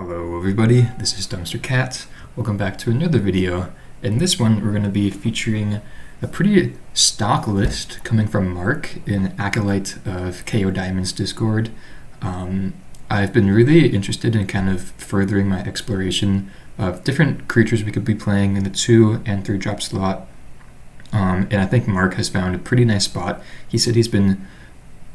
Hello everybody, this is Dumpster Cat. Welcome back to another video. In this one, we're going to be featuring a pretty stock list coming from Marc, an acolyte of KO Diamond's Discord. I've been really interested in kind of furthering my exploration of different creatures we could be playing in the 2 and 3 drop slot. And I think Marc has found a pretty nice spot. He said he's been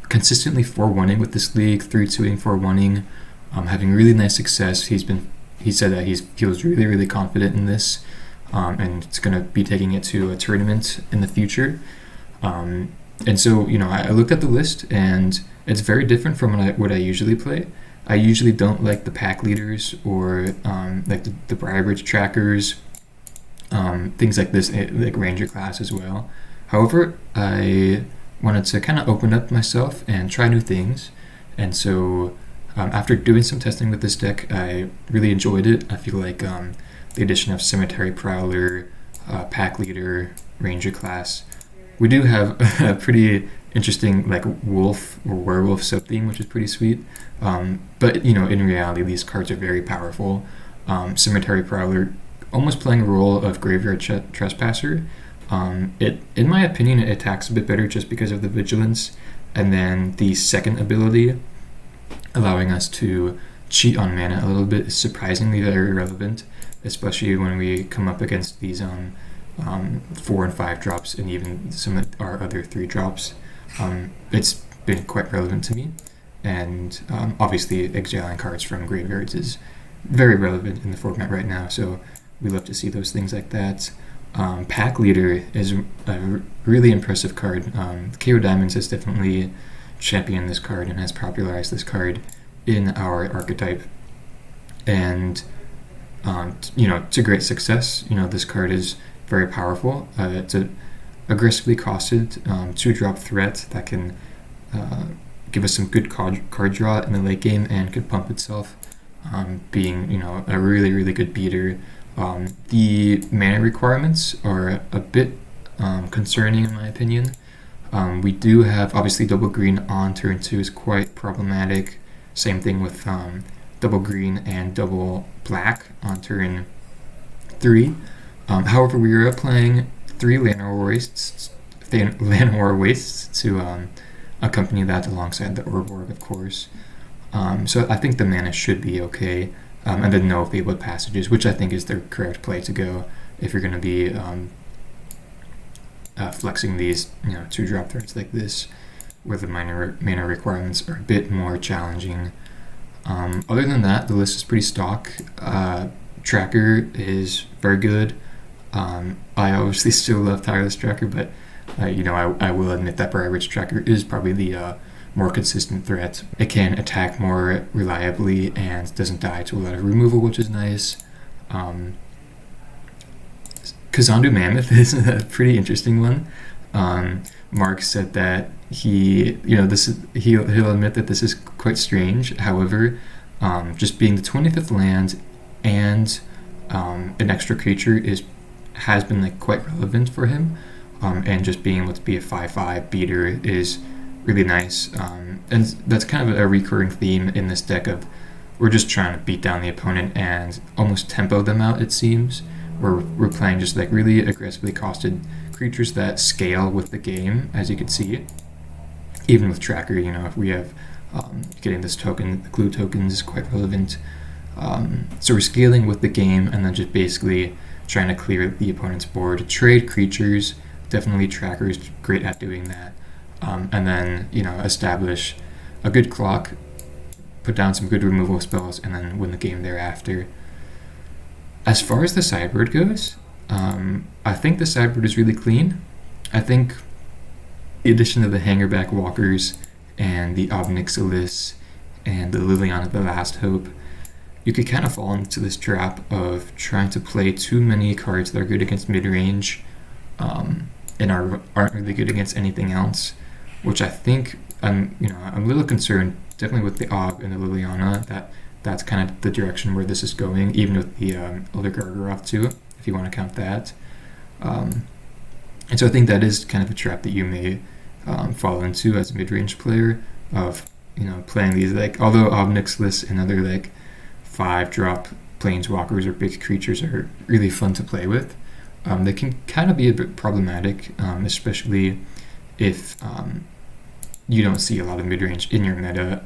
consistently 4-1ing with this league, 3-2ing, 4-1ing. Having really nice success. He said that he feels really confident in this, and it's going to be taking it to a tournament in the future. And so, I looked at the list, and it's very different from what I usually play. I usually don't like the pack leaders or like the Briarbridge trackers, things like this, like Ranger class as well. However, I wanted to kind of open up myself and try new things, and so after doing some testing with this deck, I really enjoyed it. I feel like the addition of Cemetery Prowler, Pack Leader, Ranger class, we do have a pretty interesting like wolf or werewolf sub-theme, which is pretty sweet. But in reality, these cards are very powerful. Cemetery Prowler almost playing a role of Graveyard Trespasser. In my opinion, it attacks a bit better just because of the vigilance, and then the second ability, allowing us to cheat on mana a little bit, is surprisingly very relevant, especially when we come up against these 4 and 5 drops and even some of our other 3 drops. It's been quite relevant to me, and obviously exiling cards from graveyards is very relevant in the format right now, so we love to see those things like that. Pack Leader is a really impressive card. KO Diamonds has definitely championed this card and has popularized this card in our archetype, and to great success. This card is very powerful. It's a aggressively costed 2-drop threat that can give us some good card draw in the late game and could pump itself, being a really good beater. The mana requirements are a bit concerning in my opinion. We do have, obviously, double green on turn 2 is quite problematic. Same thing with double green and double black on turn 3. However, we are playing 3 Llanowar Wastes to accompany that alongside the Urborg, of course. So I think the mana should be okay. And then no Fabled Passages, which I think is the correct play to go if you're going to be flexing these 2-drop threats like this, where the mana requirements are a bit more challenging. Other than that, the list is pretty stock. Tracker is very good. I obviously still love Tireless Tracker, but I will admit that Briarbridge Tracker is probably the more consistent threat. It can attack more reliably and doesn't die to a lot of removal, which is nice. Kazandu Mammoth is a pretty interesting one. Marc said that he'll admit that this is quite strange. However, just being the 25th land and an extra creature has been like quite relevant for him, and just being able to be a 5/5 beater is really nice. And that's kind of a recurring theme in this deck of we're just trying to beat down the opponent and almost tempo them out, it seems. We're playing just like really aggressively costed creatures that scale with the game, as you can see. Even with Tracker, if we have getting this token, the glue tokens is quite relevant. So we're scaling with the game and then just basically trying to clear the opponent's board. Trade creatures, definitely Tracker is great at doing that. And then, establish a good clock, put down some good removal spells, and then win the game thereafter. As far as the sideboard goes, I think the sideboard is really clean. I think the addition of the Hangerback Walkers and the Obnixilis and the Liliana the Last Hope, you could kind of fall into this trap of trying to play too many cards that are good against midrange and aren't really good against anything else, which I think I'm a little concerned, definitely with the Ob and the Liliana, that's kind of the direction where this is going, even with the Elder Gargaroth too, if you want to count that. And so I think that is kind of a trap that you may fall into as a mid-range player of playing these, like, although Obnixilis and other like 5-drop planeswalkers or big creatures are really fun to play with. They can kind of be a bit problematic, especially if you don't see a lot of midrange in your meta,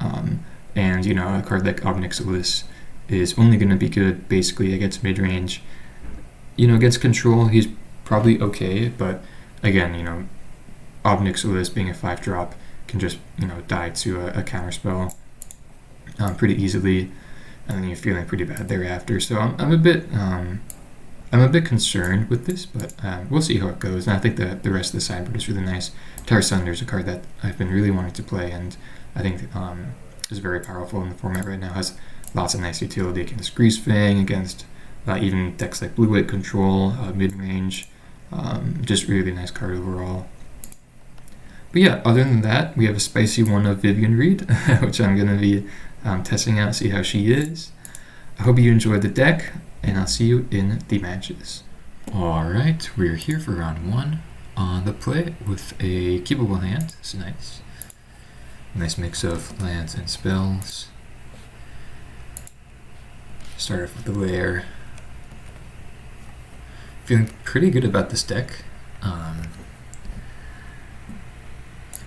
and a card like Obnixilis is only going to be good basically against midrange. Against control, he's probably okay, but again, Obnixilis being a 5-drop can just die to a counterspell pretty easily, and then you're feeling pretty bad thereafter. So I'm a bit concerned with this, but we'll see how it goes. And I think the rest of the sideboard is really nice. Tar Sunder is a card that I've been really wanting to play, and I think is very powerful in the format right now. Has lots of nice utility against Greasefang, against even decks like Blue-White Control, Midrange. Just really nice card overall. But yeah, other than that, we have a spicy one of Vivian Reed, which I'm going to be testing out, see how she is. I hope you enjoyed the deck, and I'll see you in the matches. Alright, we're here for round 1 on the play with a keepable hand. It's nice. Nice mix of lands and spells. Start off with the lair. Feeling pretty good about this deck.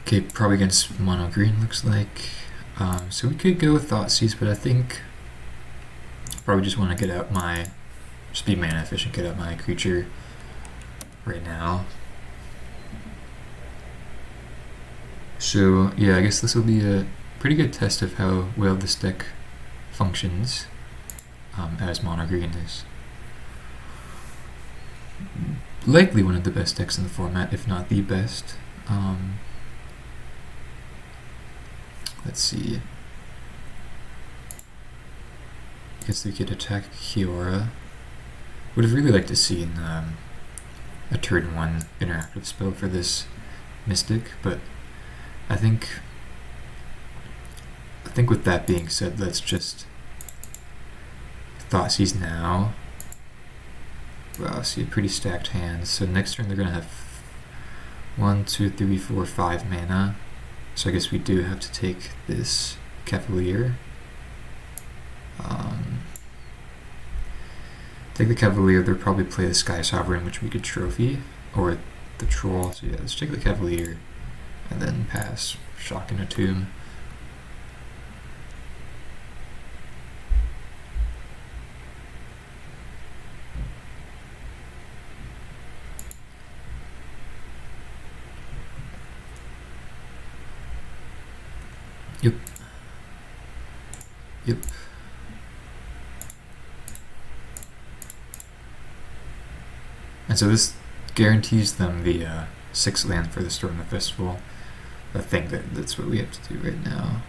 Okay, probably against mono green looks like. So we could go with Thoughtseize, but I think probably just want to get out my, just be mana efficient, get out my creature right now. So yeah, I guess this will be a pretty good test of how well this deck functions as mono green is. Likely one of the best decks in the format, if not the best. Let's see. I guess we could attack Kiora. Would have really liked to see a turn 1 interactive spell for this Mystic, but I think with that being said, let's just Thoughtseize now. Wow, see a pretty stacked hand. So next turn they're gonna have 1, 2, 3, 4, 5 mana. So I guess we do have to take this Cavalier. Take the Cavalier, they'll probably play the Sky Sovereign, which we could trophy, or the Troll. So yeah, let's take the Cavalier, and then pass Shock and a Tomb. Yep. And so this guarantees them the 6 land for the Storm the Festival. I think that's what we have to do right now.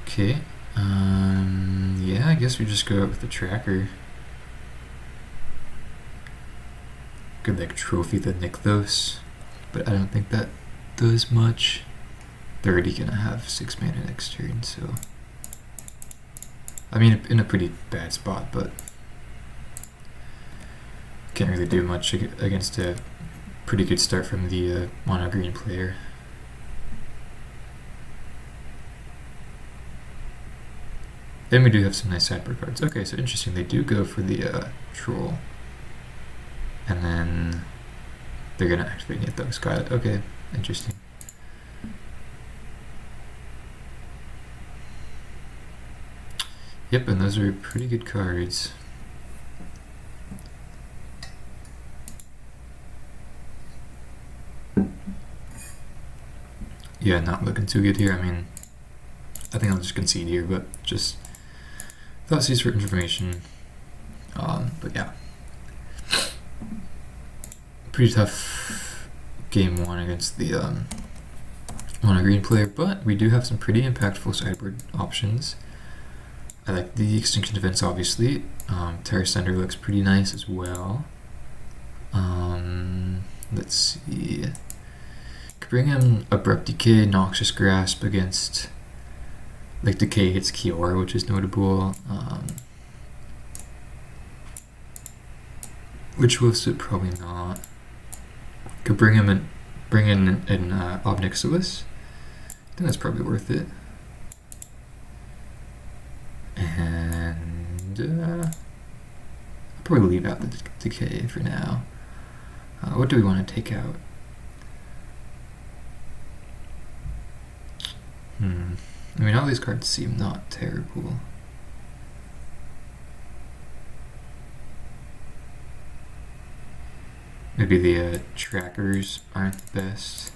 Okay. Yeah, I guess we just go out with the Tracker. Could like trophy the Nykthos, but I don't think that does much. They're already gonna have 6 mana next turn, so I mean in a pretty bad spot, but can't really do much against a pretty good start from the mono green player. Then we do have some nice sideboard cards. Okay, so interesting, they do go for the Troll, and then they're gonna activate Nykthos. Got it. Okay, interesting. Yep, and those are pretty good cards. Yeah, not looking too good here. I mean, I think I'll just concede here, but just Thoughtseize for information. But yeah, pretty tough game 1 against the mono green player, but we do have some pretty impactful sideboard options. I like the Extinction Defense, obviously. Terra Sunder looks pretty nice as well. Let's see. Could bring in Abrupt Decay, Noxious Grasp against, like, Decay hits Kiora, which is notable. Which was it? Probably not. Could bring in an Obnixilis. I think that's probably worth it. And I'll probably leave out the decay for now. What do we want to take out? I mean, all these cards seem not terrible. Maybe the trackers aren't the best.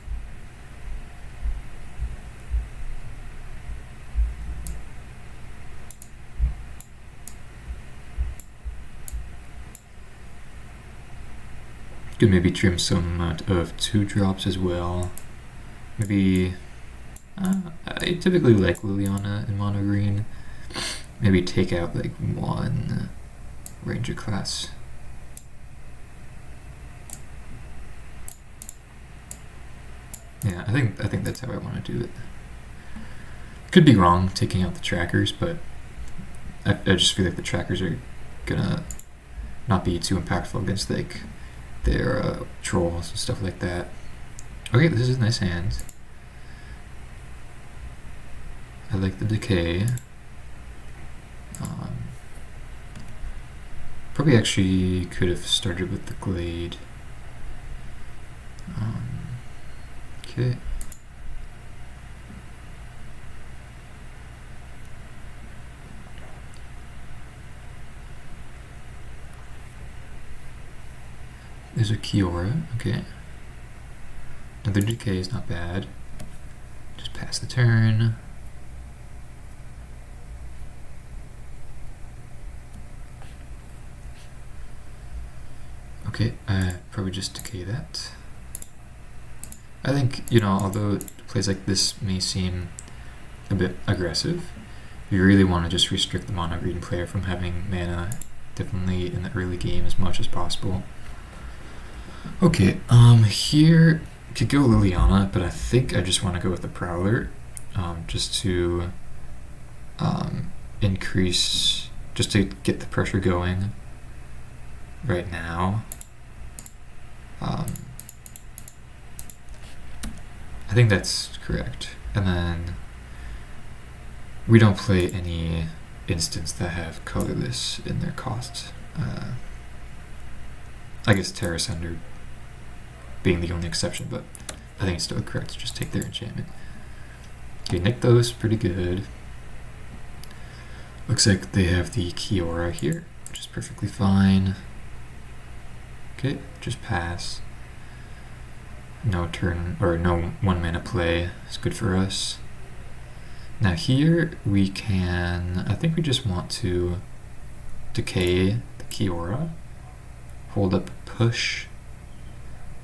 Could maybe trim some amount of 2-drops as well. Maybe I typically like Liliana in mono green. Maybe take out like 1 Ranger class. Yeah, I think that's how I want to do it. Could be wrong taking out the trackers, but I just feel like the trackers are gonna not be too impactful against like their trolls and stuff like that. Okay, this is a nice hand. I like the decay. Probably actually could have started with the Glade. Okay. There's a Kiora, okay. Another decay is not bad. Just pass the turn. Okay, probably just decay that. I think, you know, although plays like this may seem a bit aggressive, you really want to just restrict the mono green player from having mana definitely in the early game as much as possible. Okay, here could go Liliana, but I think I just want to go with the Prowler, just to increase, just to get the pressure going right now. I think that's correct. And then we don't play any instants that have colorless in their cost. I guess Terra Sender being the only exception, but I think it's still correct to just take their enchantment. Okay, Nykthos, pretty good. Looks like they have the Kiora here, which is perfectly fine. Okay, just pass. No turn, or no 1 mana play. It's good for us. Now here we can, I think we just want to decay the Kiora, hold up push.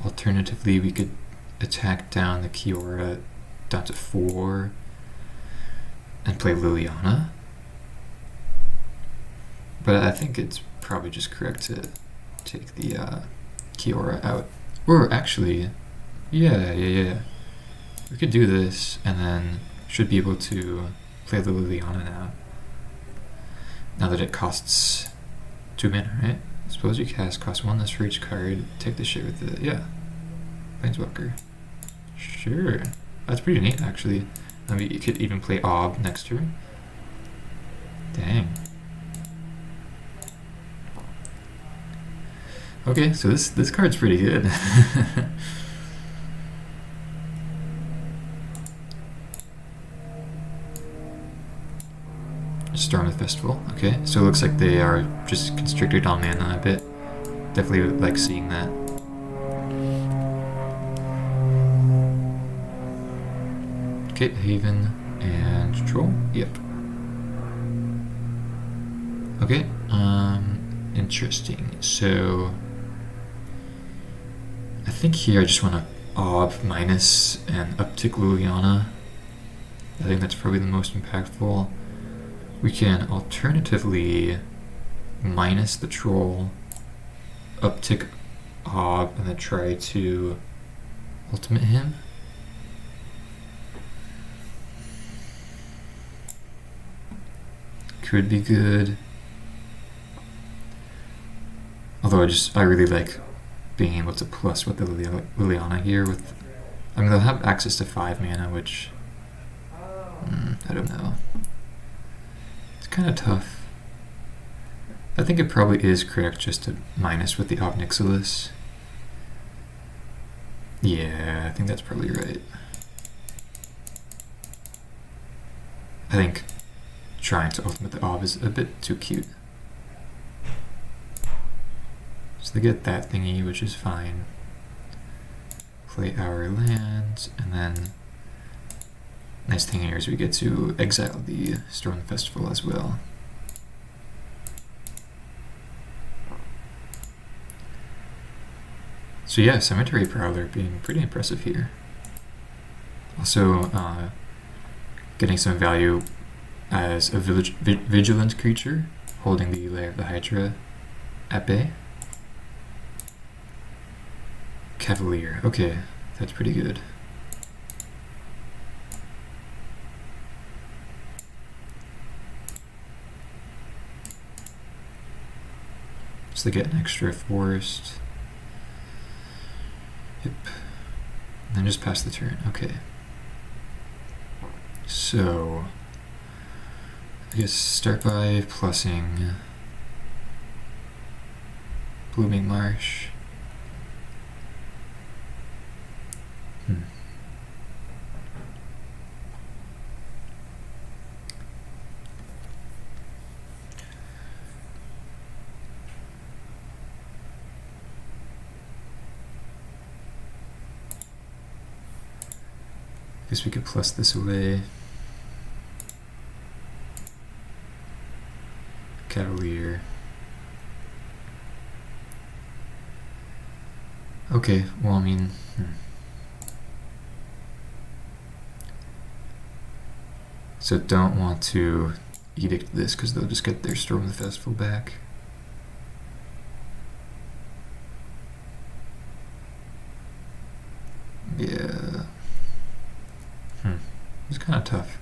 Alternatively, we could attack down the Kiora down to 4 and play Liliana. But I think it's probably just correct to take the Kiora out. Or actually, yeah. We could do this and then should be able to play the Liliana now. Now that it costs 2 mana, right? Suppose you cast cost 1 less for each card, take the shit with it. Yeah. Planeswalker. Sure. That's pretty neat, actually. I mean, you could even play Ob next turn. Dang. Okay, so this card's pretty good. Storm the Festival. Okay, so it looks like they are just constricted on mana a bit. Definitely like seeing that. Okay, Haven and Troll. Yep. Okay, interesting. So I think here I just want to Ob minus and uptick Liliana. I think that's probably the most impactful. We can alternatively minus the Troll, uptick Ob, and then try to ultimate him. Could be good. Although I really like being able to plus with the Liliana here. With, I mean, they'll have access to 5 mana, which I don't know. It's kind of tough. I think it probably is correct just to minus with the Obnixilis. Yeah, I think that's probably right. I think trying to ultimate the Ob is a bit too cute. So they get that thingy, which is fine. Play our land, and then nice thing here is we get to exile the Storm Festival as well. So yeah, Cemetery Prowler being pretty impressive here. Also getting some value as a vigilant creature, holding the Lair of the Hydra at bay. Cavalier, okay, that's pretty good. So they get an extra forest. Yep. And then just pass the turn, okay. So, I guess start by plussing Blooming Marsh. Guess we could plus this away. Cavalier. Okay, well, I mean, So don't want to edict this because they'll just get their Storm of the Festival back. Yeah. It's kind of tough.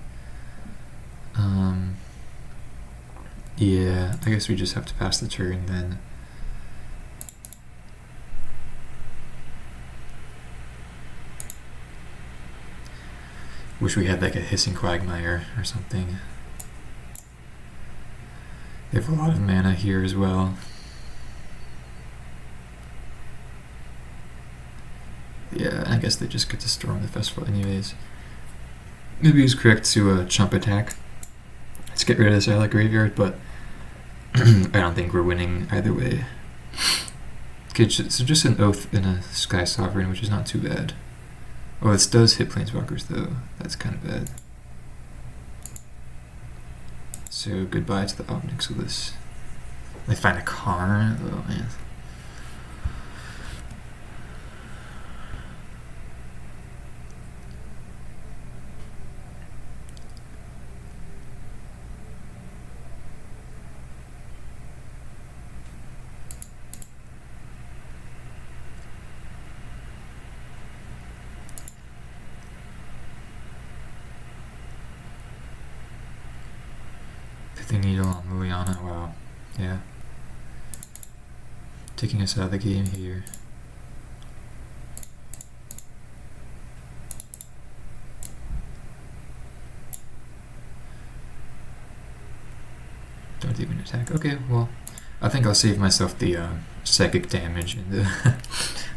Yeah, I guess we just have to pass the turn then. Wish we had like a Hissing Quagmire or something. They have a lot of mana here as well. Yeah, I guess they just get to Storm the Festival anyways. Maybe it's correct to chump attack. Let's get rid of this Alec Graveyard, but I don't think we're winning either way. Okay, so just an Oath and a Sky Sovereign, which is not too bad. Oh, this does hit Planeswalkers though. That's kind of bad. So goodbye to the Obnixilis. They find a Karn. Oh man. Pithing Needle on Liliana, wow. Yeah. Taking us out of the game here. Don't even attack. Okay, well, I think I'll save myself the psychic damage and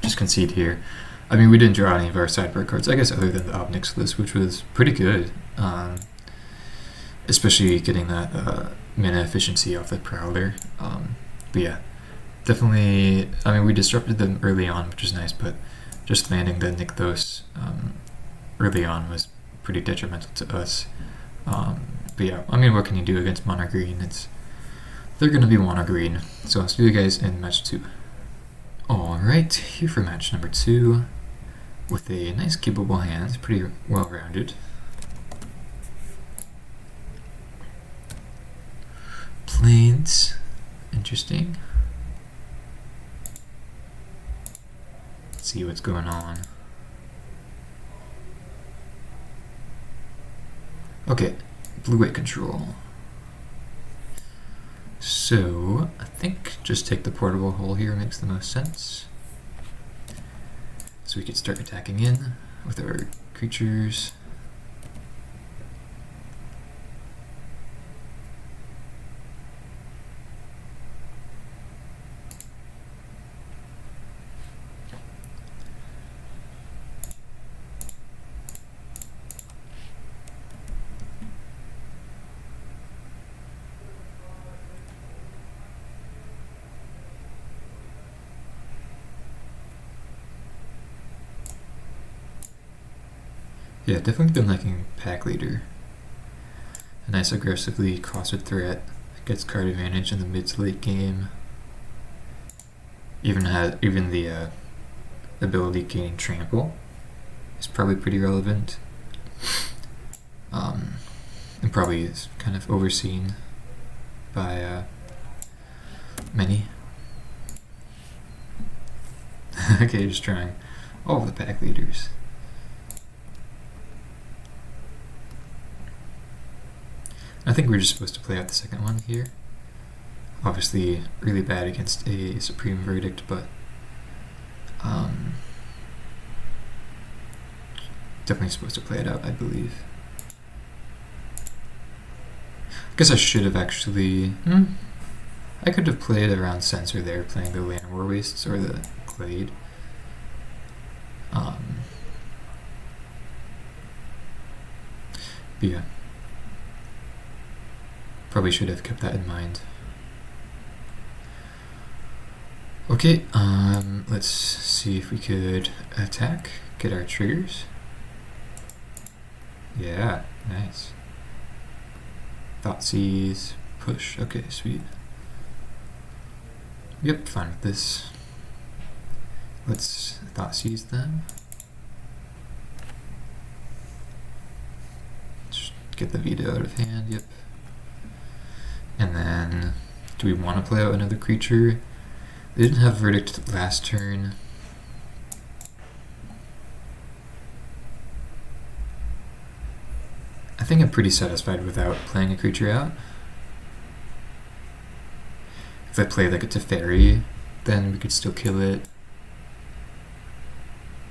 just concede here. I mean, we didn't draw any of our sideboard cards, I guess, other than the Obnixilis, which was pretty good. Especially getting that mana efficiency off the Prowler. But yeah, definitely, I mean, we disrupted them early on, which is nice, but just landing the Nykthos early on was pretty detrimental to us. But yeah, I mean, what can you do against mono green? They're going to be mono green. So I'll see you guys in match 2. Alright, here for match number 2 with a nice keepable hand, pretty well rounded. Plains, interesting. Let's see what's going on. Okay, blue-white control. So, I think just take the portable hole here makes the most sense. So we could start attacking in with our creatures. Yeah, definitely been liking Pack Leader. A nice aggressively crossed threat, gets card advantage in the mid to late game. Even the ability gaining trample is probably pretty relevant. And probably is kind of overseen by many. Okay, just trying all of the pack leaders. I think we're just supposed to play out the second one here. Obviously, really bad against a Supreme Verdict, but definitely supposed to play it out, I believe. I guess I should have actually... I could have played around Censor there, playing the Land War Wastes or the Glade. But yeah. Probably should have kept that in mind. Okay, let's see if we could attack, get our triggers. Yeah, nice. Thoughtseize, push. Okay, sweet. Yep, fine with this. Let's Thoughtseize them. Just get the veto out of hand, yep. And then, do we want to play out another creature? They didn't have Verdict last turn. I think I'm pretty satisfied without playing a creature out. If I play like a Teferi, then we could still kill it.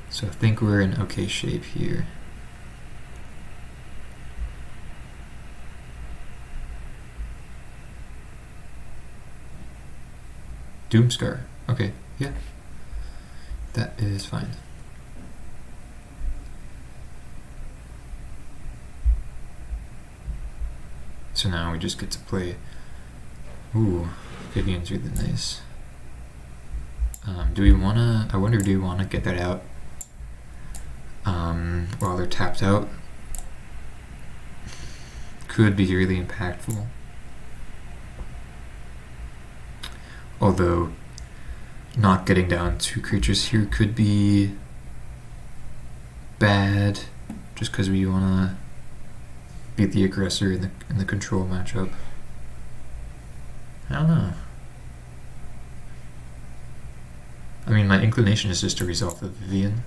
So I think we're in okay shape here. Doomscar. Okay, yeah. That is fine. So now we just get to play... Ooh, Vivian's really nice. Do we want to... I wonder, do we want to get that out while they're tapped out? Could be really impactful. Although, not getting down 2 creatures here could be bad, just because we want to beat the aggressor in the control matchup. I don't know. I mean, my inclination is just to resolve the Vivian.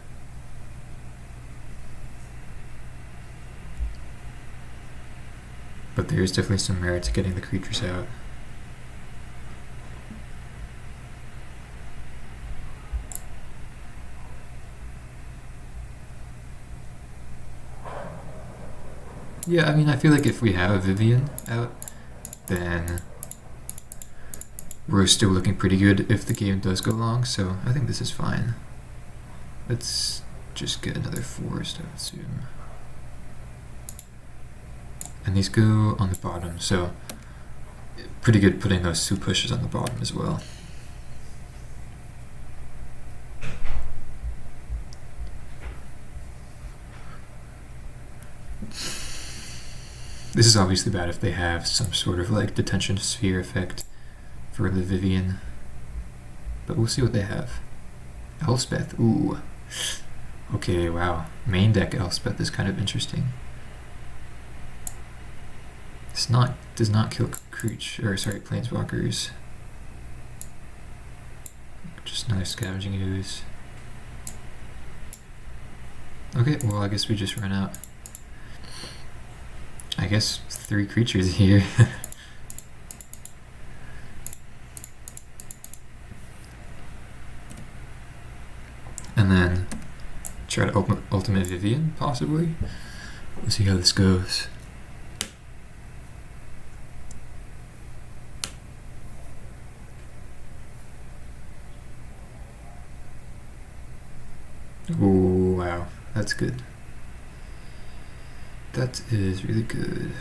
But there is definitely some merit to getting the creatures out. Yeah, I mean, I feel like if we have a Vivian out, then we're still looking pretty good if the game does go long, so I think this is fine. Let's just get another forest, I would assume. And these go on the bottom, so pretty good putting those 2 pushes on the bottom as well. This is obviously bad if they have some sort of like detention sphere effect for the Vivian, but we'll see what they have. Elspeth, ooh. Okay, wow. Main deck Elspeth is kind of interesting. Does not kill planeswalkers. Just another Scavenging Ooze. Okay, well I guess we just run out. I guess 3 creatures here. And then try to ultimate Vivian, possibly. We'll see how this goes. Oh, wow. That's good. That is really good.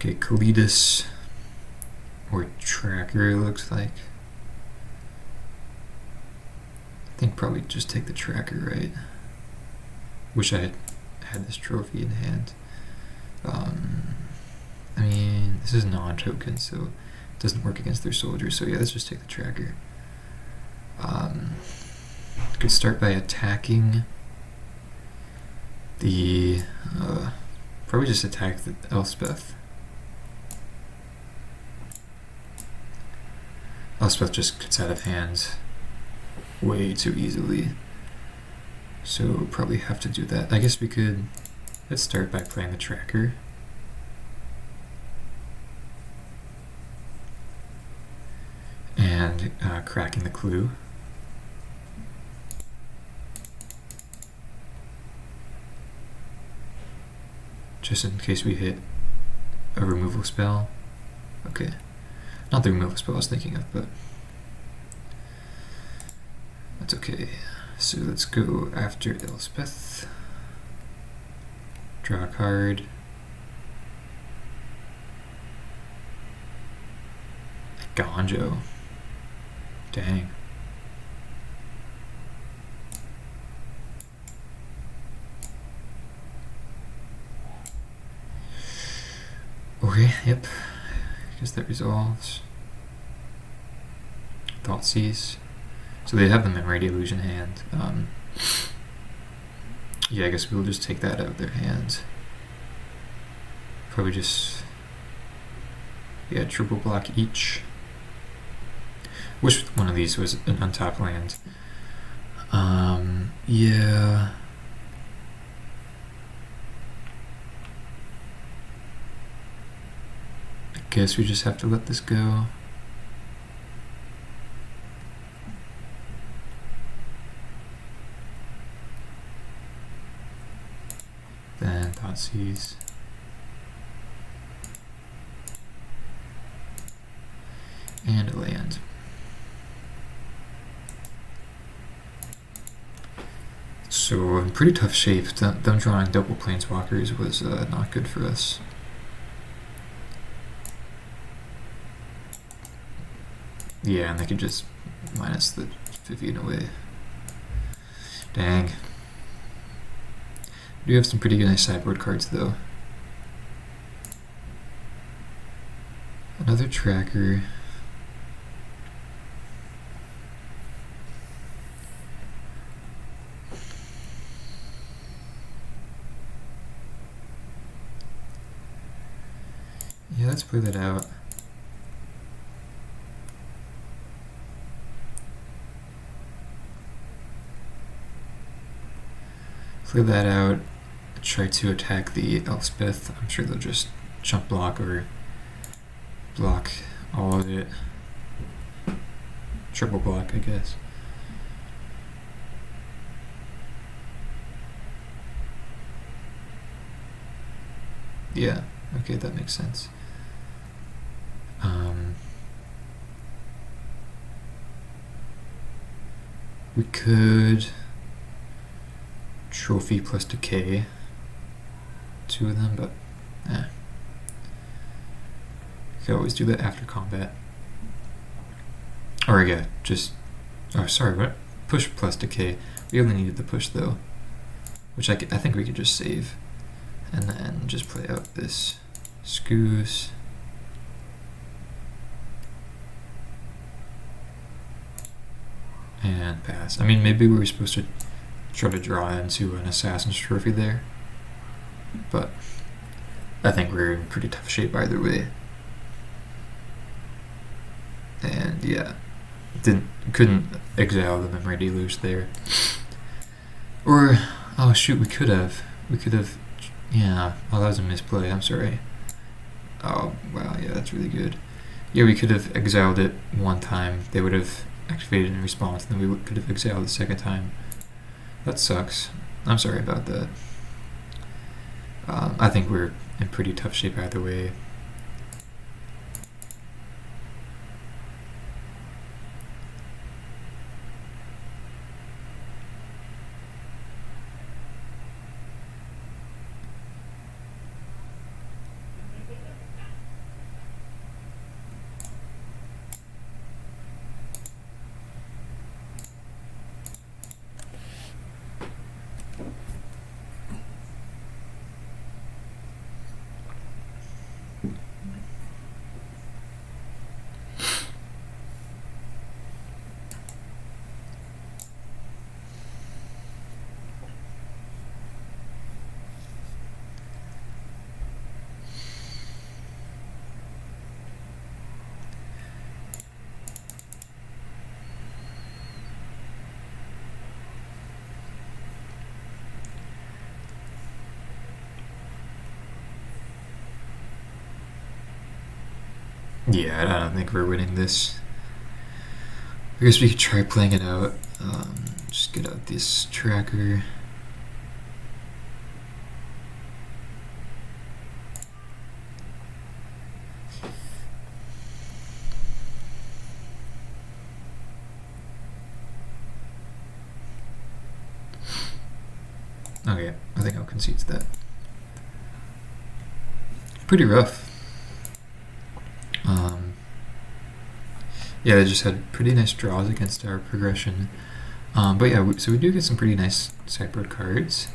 Okay, Kalidas or Tracker looks like. I think probably just take the Tracker, right? Wish I had this trophy in hand. I mean, this is non-token, so it doesn't work against their soldiers. So yeah, let's just take the Tracker. Could start by attacking the probably just attack the Elspeth. Elspeth just gets out of hand way too easily, so probably have to do that. I guess we could, let's start by playing the Tracker. And cracking the clue. Just in case we hit a removal spell. Okay. Not the removal spell I was thinking of, but that's okay. So let's go after Elspeth. Draw a card. Gonjo. Dang. Okay, yep. Guess that resolves. Thoughtseize. So they have the Memory Illusion hand. Yeah, I guess we'll just take that out of their hands. Probably just, yeah, triple block each. Wish one of these was an untapped land. Yeah. I guess we just have to let this go. Then Thoughtseize. And a land. So in pretty tough shape. Them drawing double planeswalkers was not good for us. Yeah, and they could just minus the 15 away. Dang. We do have some pretty nice sideboard cards though. Another Tracker. Yeah, let's play that out. Play that out. Try to attack the Elspeth. I'm sure they'll just jump block or block all of it. Triple block, I guess. Yeah, okay, that makes sense. We could trophy plus decay, two of them, but you could always do that after combat. Or yeah, just, oh sorry, what? Push plus decay. We only needed the push though, which I think we could just save, and then just play out this Scoos. And pass. I mean, maybe we were supposed to try to draw into an Assassin's Trophy there, but I think we're in pretty tough shape either way. And yeah, couldn't exile the Memory Deluge there. Or, oh shoot, we could have, yeah, oh that was a misplay, I'm sorry. Oh wow, yeah, that's really good. Yeah, we could have exiled it one time, they would have activated in response, and then we could have exiled the second time. That sucks. I'm sorry about that. I think we're in pretty tough shape either way. Yeah, I don't think we're winning this. I guess we could try playing it out. Just get out this tracker. Okay, I think I'll concede to that. Pretty rough. Yeah, they just had pretty nice draws against our progression. But yeah, so we do get some pretty nice sideboard cards.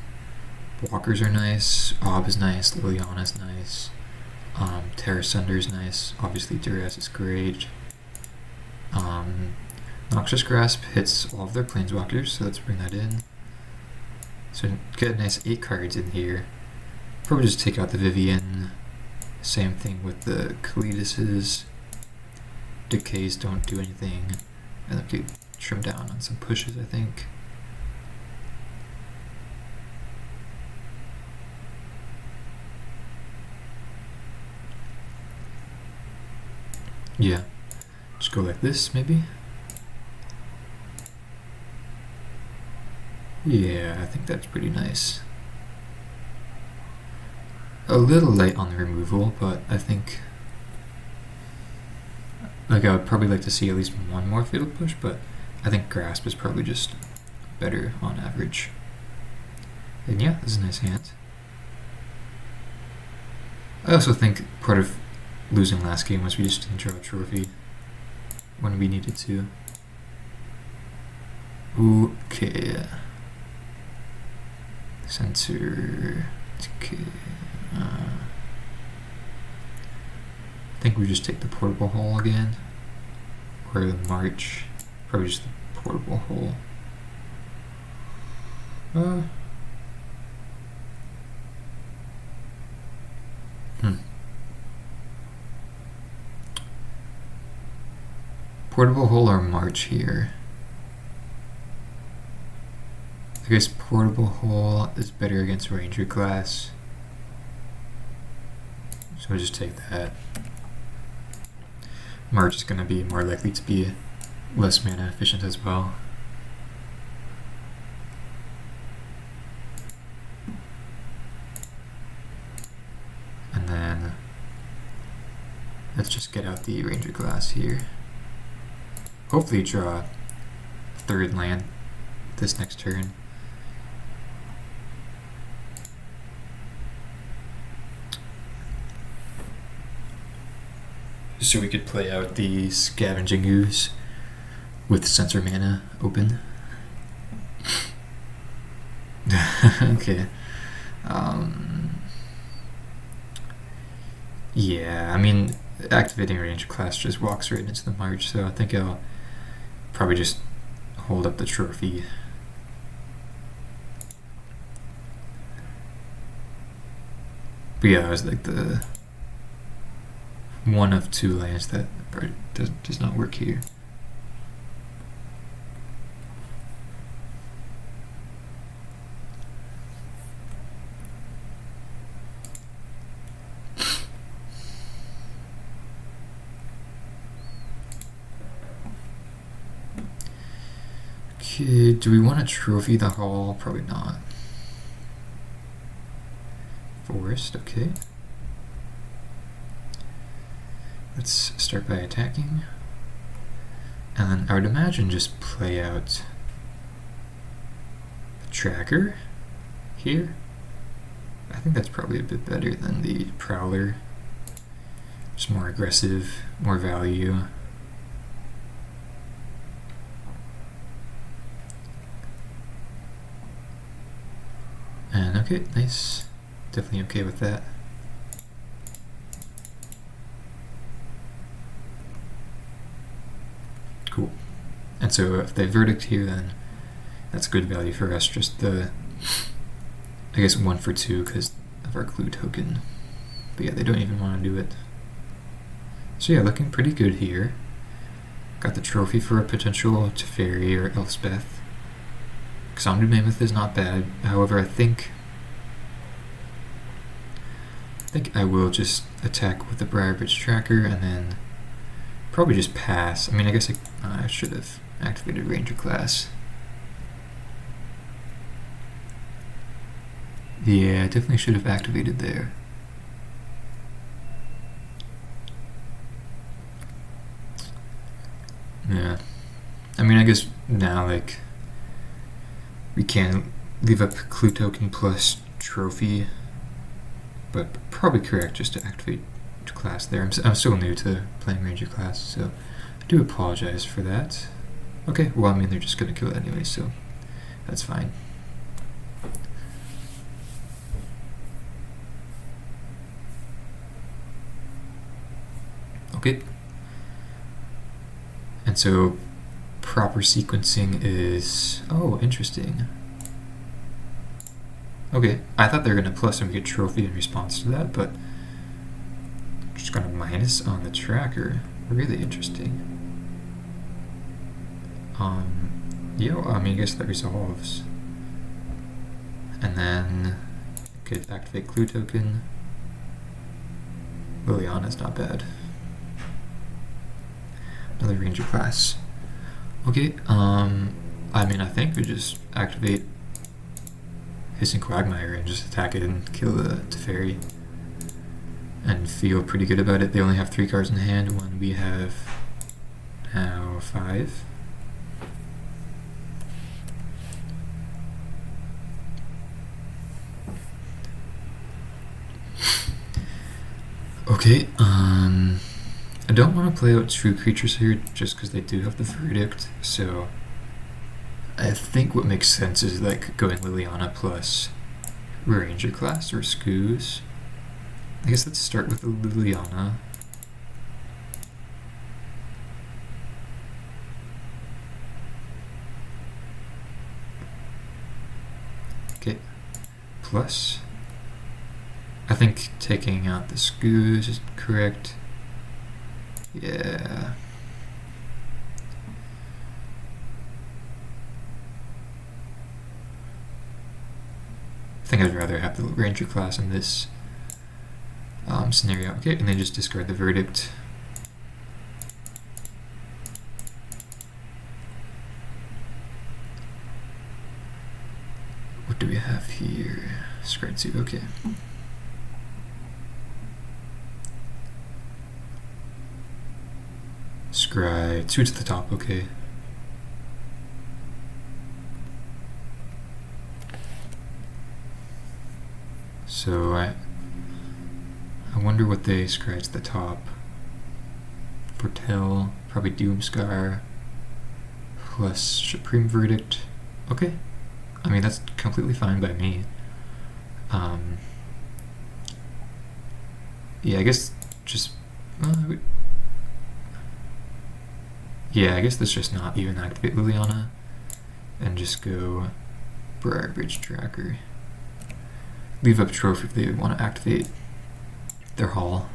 Walkers are nice, Ob is nice, Liliana's nice, Terra Sunder's nice, obviously Duress is great. Noxious Grasp hits all of their planeswalkers, so let's bring that in. So get a nice 8 cards in here. Probably just take out the Vivian. Same thing with the Kalidases. Decays don't do anything. And then we could trim down on some pushes, I think. Yeah, just go like this, maybe. Yeah, I think that's pretty nice. A little light on the removal, but I think, like, I would probably like to see at least one more Fatal Push, but I think Grasp is probably just better on average. And yeah, this is a nice hand. I also think part of losing last game was we just didn't draw a trophy when we needed to. Okay. Center. Okay. I think we just take the portable hole again. Or the March. Probably just the portable hole. Portable hole or March here. I guess portable hole is better against Ranger class. So we'll just take that. March is going to be more likely to be less mana efficient as well. And then let's just get out the Ranger class here. Hopefully draw third land this next turn. So we could play out the Scavenging Ooze with Sensor Mana open. Okay. Yeah, I mean, activating Ranger class just walks right into the March, so I think I'll probably just hold up the trophy. But yeah, it was like the one of 2 lands that does not work here. Okay, do we want to trophy the hall? Probably not. Forest, okay. Let's start by attacking. And then I would imagine just play out the tracker here. I think that's probably a bit better than the Prowler. Just more aggressive, more value. And okay, nice. Definitely okay with that. Cool. And so if they verdict here, then that's good value for us. Just the, I guess 1 for 2 because of our clue token. But yeah, they don't even want to do it. So yeah, looking pretty good here. Got the trophy for a potential Teferi or Elspeth. Xanadu Mammoth is not bad. However, I think I will just attack with the Briarbridge Tracker and then probably just pass. I mean, I guess I should have activated Ranger class. Yeah, I definitely should have activated there. Yeah. I mean, I guess now, like, we can leave up clue token plus trophy, but probably correct just to activate class there. I'm still new to playing Ranger class, so I do apologize for that. Okay, well, I mean, they're just going to kill it anyway, so that's fine. Okay. And so proper sequencing is... Oh, interesting. Okay, I thought they were going to plus and get trophy in response to that, but just going to minus on the tracker. Really interesting. Yeah, well, I mean, I guess that resolves. And then could activate clue token. Liliana's not bad. Another Ranger class. Okay, I mean, I think we just activate Hissing Quagmire and just attack it and kill the Teferi. And feel pretty good about it. They only have 3 cards in hand when we have now 5. Okay, I don't want to play out true creatures here just because they do have the verdict, so I think what makes sense is like going Liliana plus Ranger class or Scoos. I guess let's start with the Liliana. Okay, plus I think taking out the Scoos is correct. Yeah. I think I'd rather have the Ranger class in this scenario. Okay, and then just discard the verdict. What do we have here? Discard 2, okay. Scry 2 to the top, okay. So I wonder what they scry to the top. Foretell, probably Doomscar, plus Supreme Verdict. Okay. I mean, that's completely fine by me. Yeah, I guess just... yeah, I guess let's just not even activate Liliana and just go Briar Bridge Tracker. Leave up trophy if they want to activate their haul.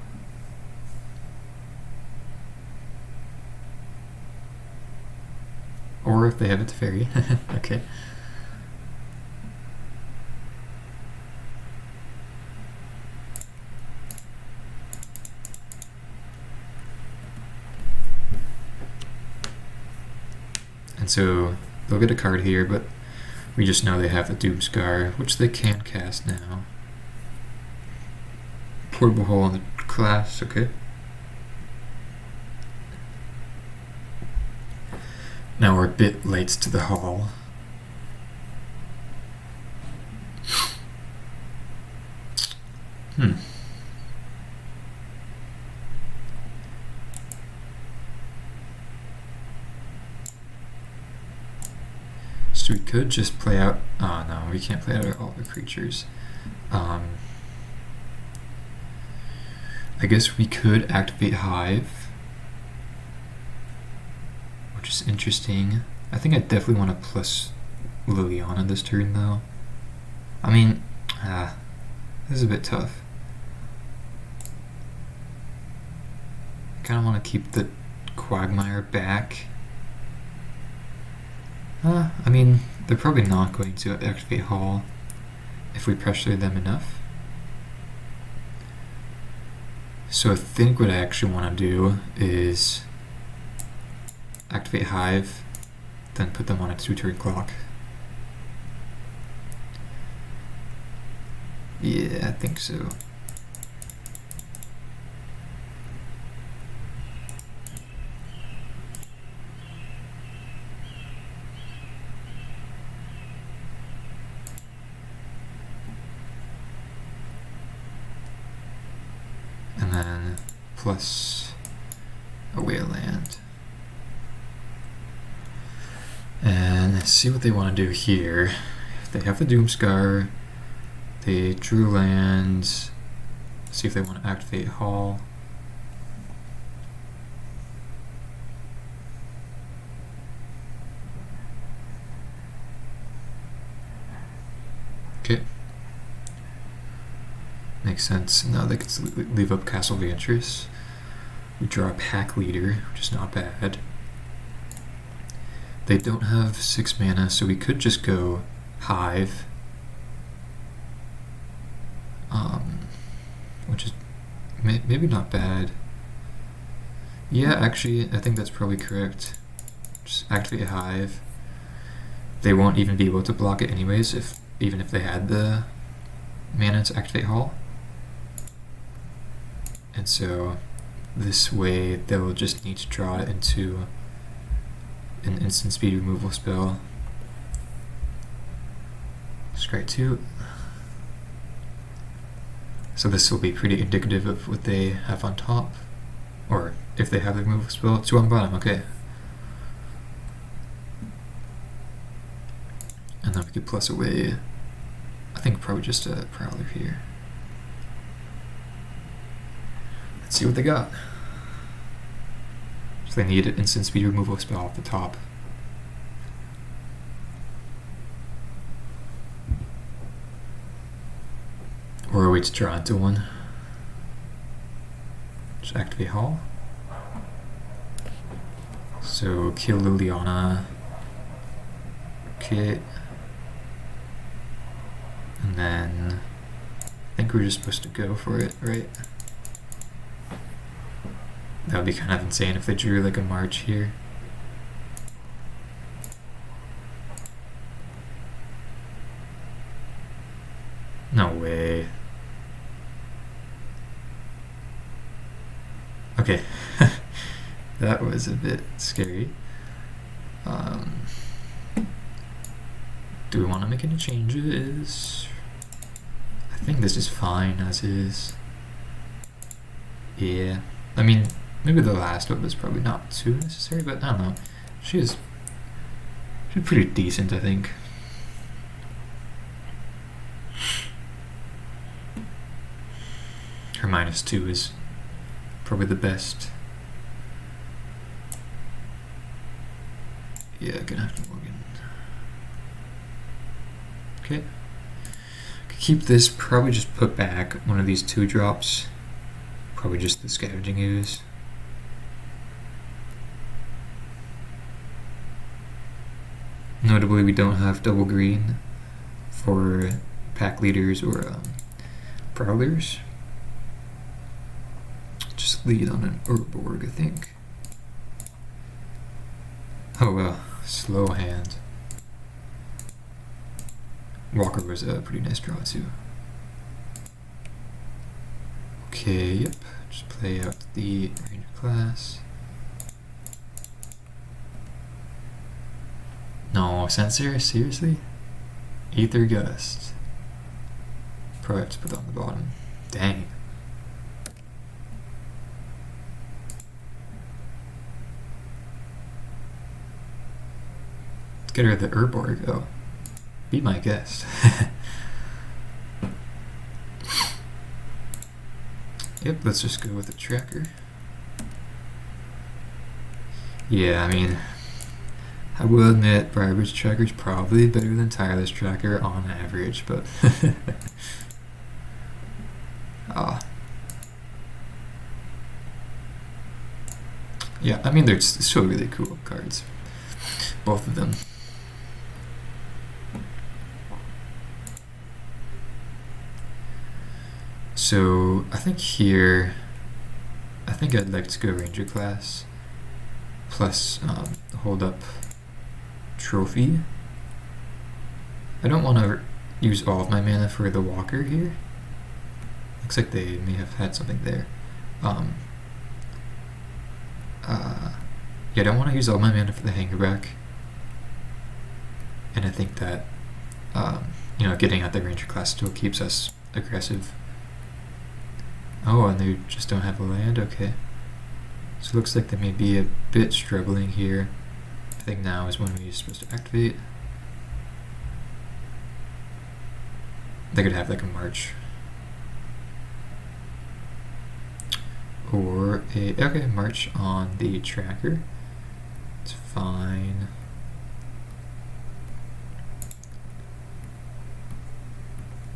Or if they have a Teferi. Okay. And so they'll get a card here, but we just know they have the Doomscar, which they can cast now. Portable Hole on the class, okay. Now we're a bit late to the haul. So we could just play out... oh no, we can't play out all the creatures. I guess we could activate Hive, which is interesting. I think I definitely want to plus Liliana this turn though. I mean, this is a bit tough. I kind of want to keep the Quagmire back. I mean, they're probably not going to activate Hall if we pressure them enough. So I think what I actually want to do is activate Hive, then put them on a 2-turn clock. Yeah, I think so. And then plus away a land. And let's see what they want to do here. If they have the Doomscar, they drew lands. See if they want to activate Hall. Okay. Makes sense. Now they can leave up Castle Vantress. We draw a Pack Leader, which is not bad. They don't have 6 mana, so we could just go Hive. Which is maybe not bad. Yeah, actually, I think that's probably correct. Just activate Hive. They won't even be able to block it anyways, even if they had the mana to activate Hall. And so this way they'll just need to draw it into an instant speed removal spell. Scry 2. So this will be pretty indicative of what they have on top. Or if they have the removal spell, 2 on bottom, okay. And then we could plus away, I think probably just a Prowler here. Let's see what they got. So they need an instant speed removal spell off the top. Or a way to draw into one. Just activate Hall. So kill Liliana. Okay. And then I think we're just supposed to go for it, right? That would be kind of insane if they drew like a March here. No way. Okay. That was a bit scary. Do we want to make any changes? I think this is fine as is. Yeah. I mean, maybe the last one was probably not too necessary, but I don't know. She's pretty decent, I think. Her -2 is probably the best. Yeah, gonna have to log in. Okay. Keep this, probably just put back one of these 2-drops. Probably just the Scavenging Ooze. Notably, we don't have double green for Pack Leaders or Prowlers. Just lead on an Urborg, I think. Oh well, slow hand. Walker was a pretty nice draw too. Okay, yep. Just play out the Ranger class. No, Censor? Seriously? Aether Gust. Probably have to put it on the bottom. Dang. Let's get rid of the Urborg. Oh. Be my guest. Yep, let's just go with the tracker. Yeah, I mean, I will admit Briarwood's tracker is probably better than Tireless tracker on average, but yeah, I mean, they're still really cool cards, both of them. So I think here, I think I'd like to go Ranger class. plus hold up trophy. I don't want to use all of my mana for the walker here. Looks like they may have had something there. Yeah, I don't want to use all my mana for the hangerback. And I think that, you know, getting out the ranger class still keeps us aggressive. Oh, and they just don't have a land? Okay. So it looks like they may be a bit struggling here. I think now is when we're supposed to activate. They could have like a march. Or a, okay, march on the tracker. It's fine.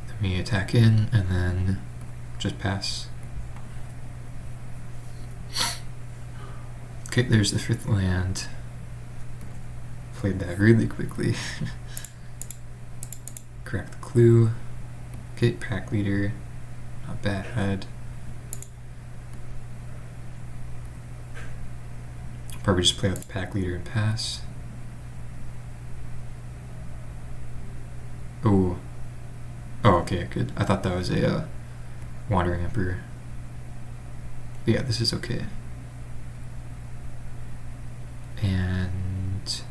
Let me attack in and then just pass. Okay, there's the 5th land. Played that really quickly. Crack the clue. Okay, pack leader. Not bad. Probably just play out the pack leader and pass. Oh. Oh, okay, good. I thought that was a Wandering Emperor. But yeah, this is okay. And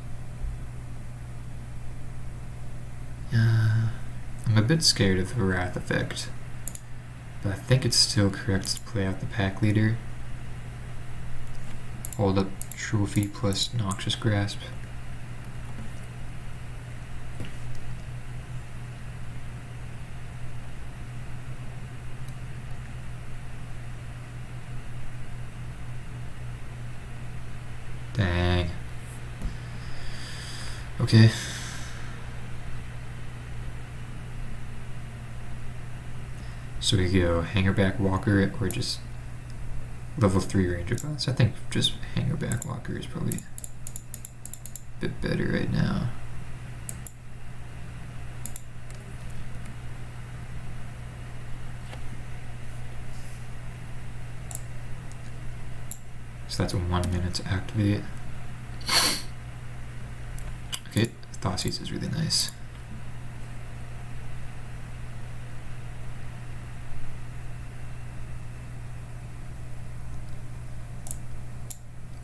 I'm a bit scared of the Wrath effect, but I think it's still correct to play out the pack leader. Hold up trophy plus Noxious Grasp. Dang. Okay. So we go Hangerback Walker or just level 3 Ranger class. I think just Hangerback Walker is probably a bit better right now. So that's 1 minute to activate. Okay, Thoughtseize is really nice.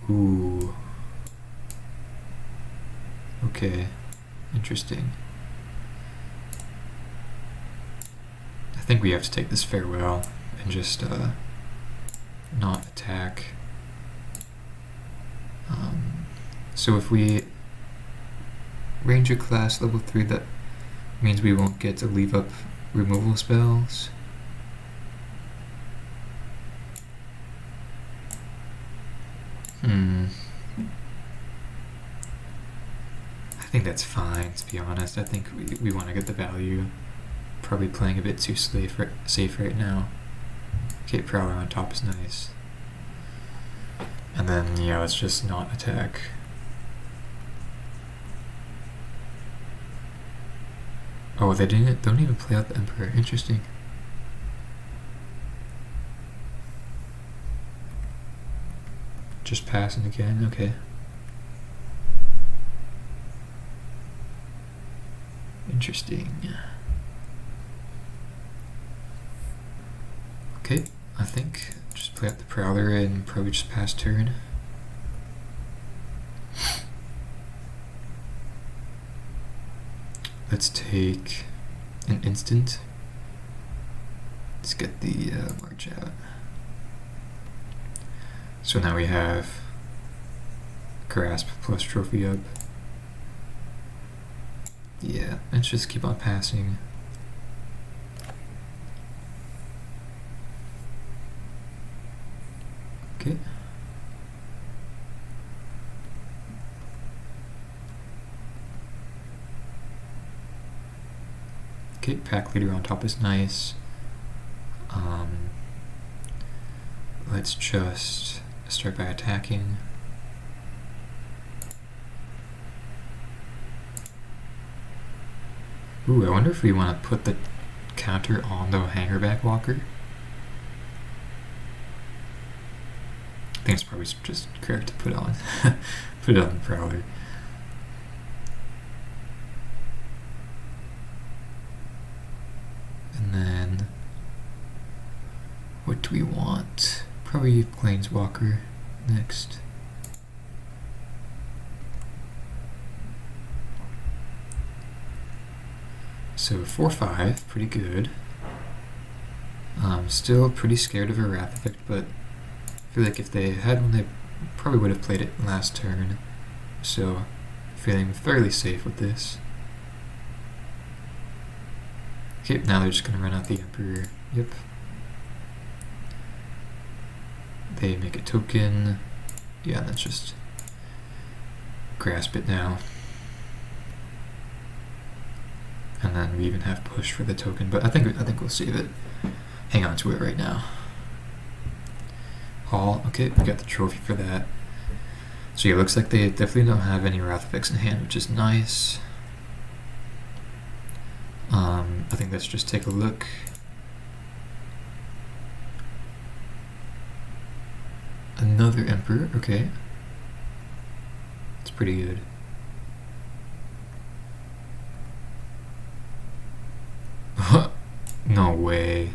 Ooh. Okay, interesting. I think we have to take this farewell and just not attack. So if we Ranger class level 3, that means we won't get to leave up removal spells. I think that's fine, to be honest. I think we want to get the value. Probably playing a bit too safe right now. Okay, Prowler on top is nice. And then, yeah, let's just not attack. Oh, they don't even play out the Emperor. Interesting. Just passing again, okay. Interesting. Okay, I think just play out the Prowler and probably just pass turn. Let's take an instant. Let's get the March out. So now we have Grasp plus Trophy up. Yeah, let's just keep on passing. Okay. Okay, pack leader on top is nice. Let's just start by attacking. Ooh, I wonder if we want to put the counter on the Hangerback Walker. I think it's probably just correct to put on. Put it on the Prowler. And then, what do we want? Probably Planeswalker next. So 4/5, pretty good. Still pretty scared of a Wrath Effect, but I feel like if they had one, they probably would have played it last turn. So feeling fairly safe with this. Okay, now they're just gonna run out the Emperor. Yep. They make a token. Yeah, let's just grasp it now. And then we even have push for the token, but I think we'll save it. Hang on to it right now. All okay, we got the trophy for that. So yeah, it looks like they definitely don't have any Wrath Effects in hand, which is nice. I think let's just take a look. Another Emperor, okay. It's pretty good. No way.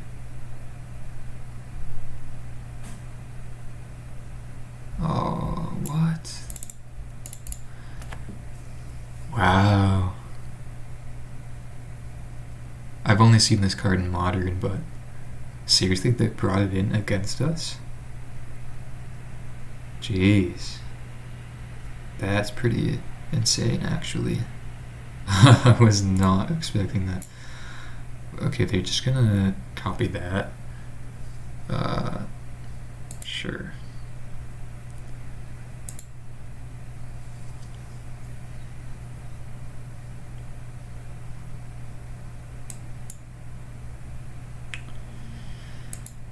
Oh, what? Wow. I've only seen this card in Modern, but seriously, they brought it in against us? Jeez. That's pretty insane, actually. I was not expecting that. Okay, they're just gonna copy that. Sure.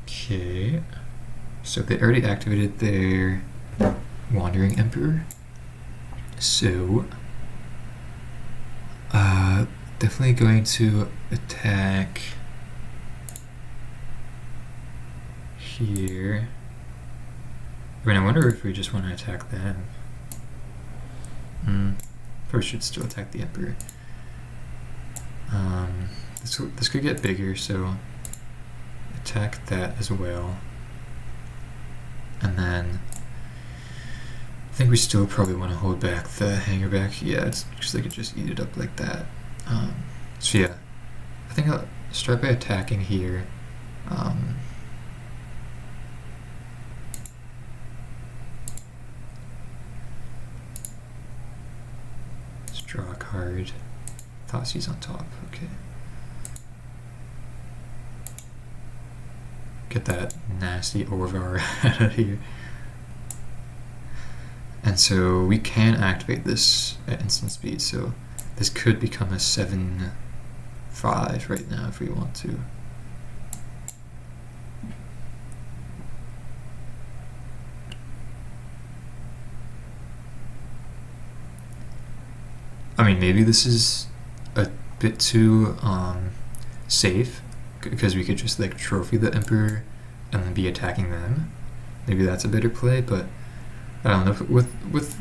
Okay. So they already activated their Wandering Emperor. So definitely going to attack here. I mean, I wonder if we just want to attack them. Probably should still attack the Emperor. This could get bigger, so attack that as well. And then I think we still probably want to hold back the hanger back. Yeah, it's because they could just eat it up like that. So yeah, I think I'll start by attacking here. Let's draw a card. Thoughtseize on top, okay. Get that nasty Orvar out of here. And so we can activate this at instant speed, so this could become a 7/5 right now if we want to. I mean, maybe this is a bit too safe, because we could just like trophy the Emperor and then be attacking them. Maybe that's a better play, but I don't know. With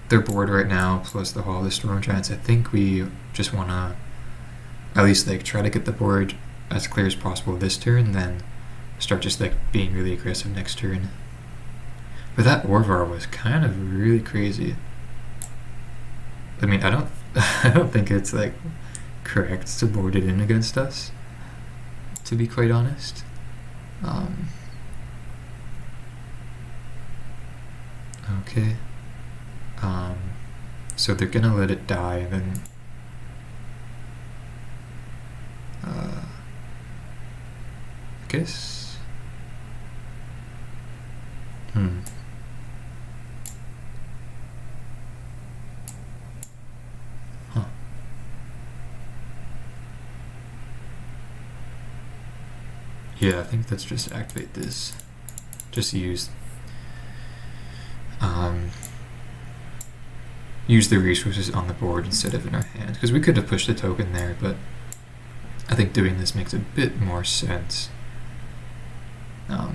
their board right now plus the Hall of the Storm Giants, I think we just want to at least like try to get the board as clear as possible this turn, then start just like being really aggressive next turn. But that Orvar was kind of really crazy. I mean, I don't think it's like correct to board it in against us, to be quite honest. Okay. So they're gonna let it die, and then I guess. Huh. Yeah, I think let's just activate this. Just use the resources on the board instead of in our hand, because we could have pushed the token there, but I think doing this makes a bit more sense.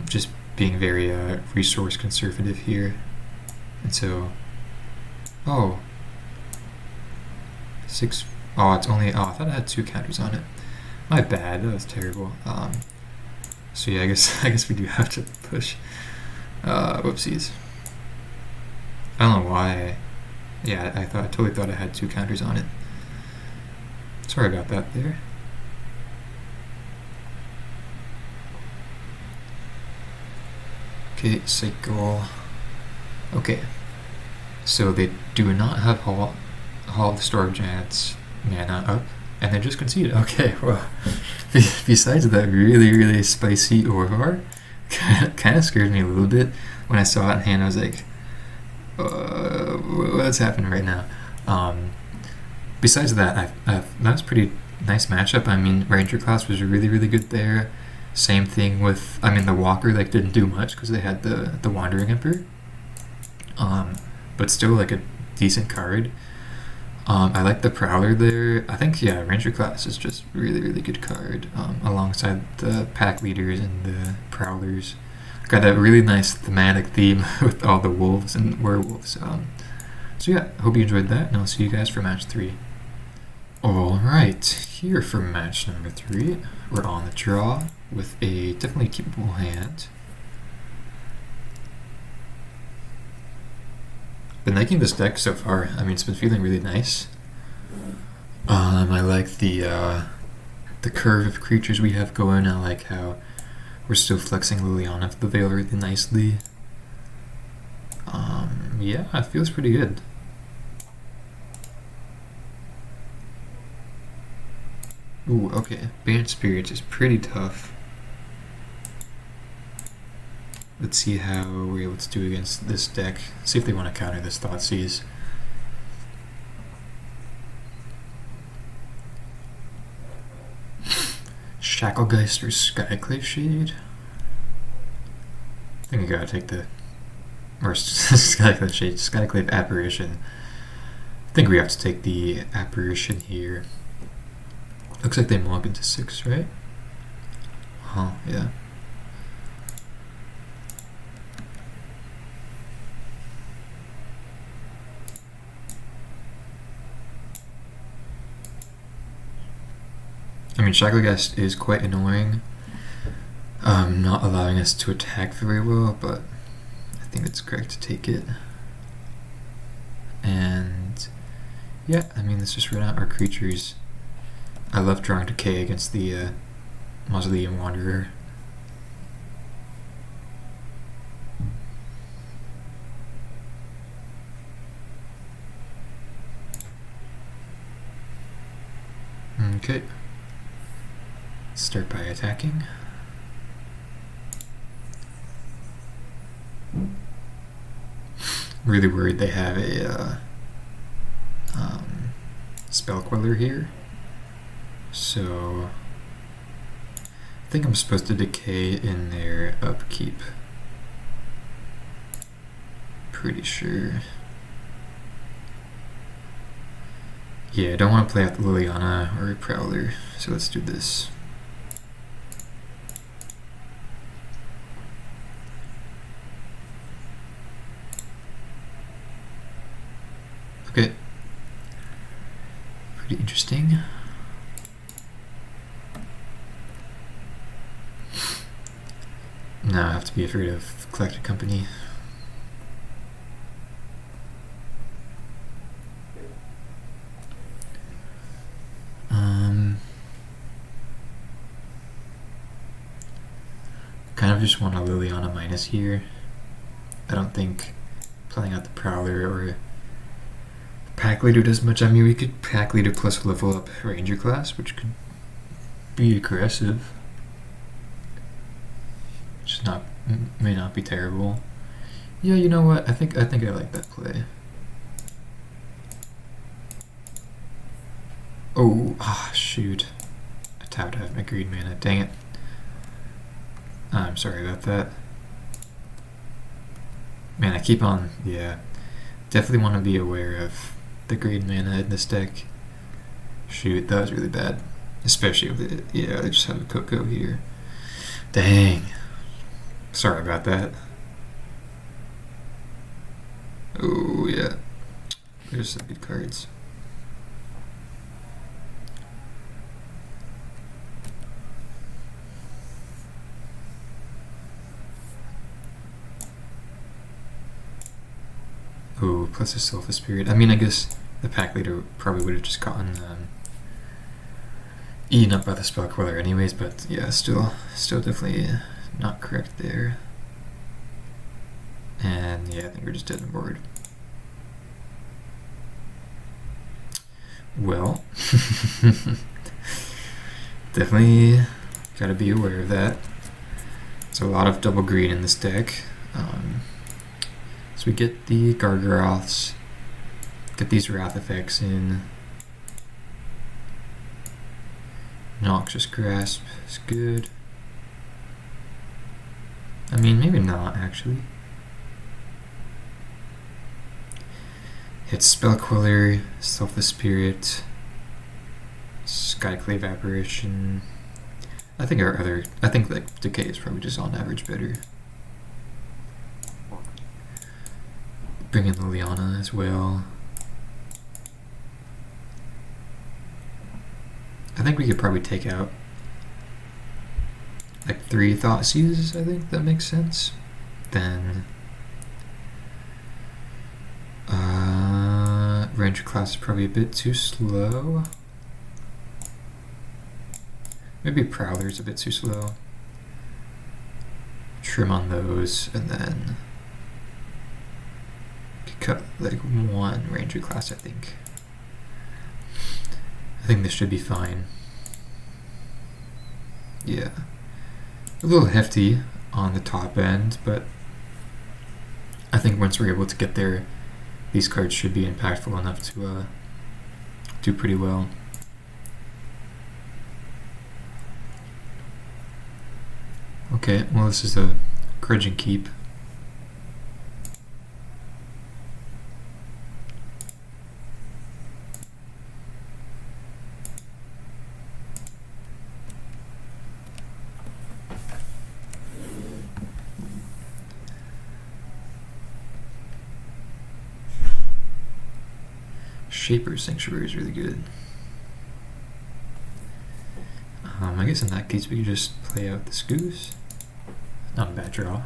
Just being very resource conservative here. And so, oh, 6, oh, it's only, oh, I thought I had 2 counters on it. My bad, that was terrible. So yeah, I guess we do have to push. Whoopsies. I don't know why. Yeah, I totally thought I had 2 counters on it. Sorry about that there. Okay, cycle. Okay, so they do not have Hall of the Storm Giants mana up, and they just conceded. Okay, well, besides that really spicy Aurora, kind of scared me a little bit when I saw it in hand. I was like, what's happening right now? Besides that, that was a pretty nice matchup. I mean, Ranger class was really good there. Same thing with, I mean, the Walker like didn't do much because they had the Wandering Emperor. But still like a decent card. I like the Prowler there. I think, yeah, Ranger class is just really good card, alongside the pack leaders and the Prowlers. Got a really nice thematic theme with all the wolves and werewolves. So yeah, hope you enjoyed that, and I'll see you guys for match 3. Alright, here for match number 3, we're on the draw with a definitely keepable hand. Been liking this deck so far. I mean, it's been feeling really nice. I like the curve of creatures we have going. I like how we're still flexing Liliana for the Veil really nicely. Yeah, it feels pretty good. Ooh, okay. Bant Spirits is pretty tough. Let's see how we're able to do against this deck. See if they want to counter this Thoughtseize. Shacklegeist or Skyclave Shade? I think I gotta take the... or Skyclave Shade, Skyclave Apparition. I think we have to take the Apparition here. Looks like they mulligan to 6, right? Huh, yeah. I mean, Shacklegeist is quite annoying, not allowing us to attack very well, but I think it's correct to take it. And yeah, I mean, let's just run out our creatures. I love drawing Decay against the Mausoleum Wanderer. Okay. Start by attacking. Really worried they have a Spell Queller here. So I think I'm supposed to decay in their upkeep. Pretty sure. Yeah, I don't want to play out the Liliana or a Prowler, so let's do this. Okay. Pretty interesting. Now I have to be afraid of Collected Company. Kind of just want a Liliana minus here. I don't think playing out the Prowler or Pack Leader does much. I mean, we could Pack Leader plus level up Ranger class, which could be aggressive. Which may not be terrible. Yeah, you know what? I think I like that play. Oh, shoot. I tapped out my green mana. Dang it. I'm sorry about that. Man, I keep on, yeah. Definitely want to be aware of the green mana in this deck. Shoot, that was really bad. Especially with it, yeah, I just have a Coco here. Dang. Sorry about that. Oh yeah, there's some good cards. Oh, plus a Soulful Spirit. I mean, I guess the pack leader probably would have just gotten eaten up by the Spell Queller anyways, but yeah, still definitely not correct there. And yeah, I think we're just dead on board. Well, definitely gotta be aware of that. There's a lot of double green in this deck. So we get the Gargaroths, get these Wrath effects in. Noxious Grasp is good. I mean, maybe not actually. It's Spell Queller, Soulful Spirit, Skyclave Apparition. I think like Decay is probably just on average better. Bring in Liliana as well. I think we could probably take out like 3 Thoughtseizes, I think that makes sense. Then Ranger class is probably a bit too slow. Maybe Prowler's a bit too slow. Trim on those, and then cut like 1 Ranger class, I think. I think this should be fine. Yeah. A little hefty on the top end, but I think once we're able to get there, these cards should be impactful enough to do pretty well. Okay, well this is a Grudging Keep. Shaper's Sanctuary is really good. I guess in that case we could just play out this Goose. Not a bad draw.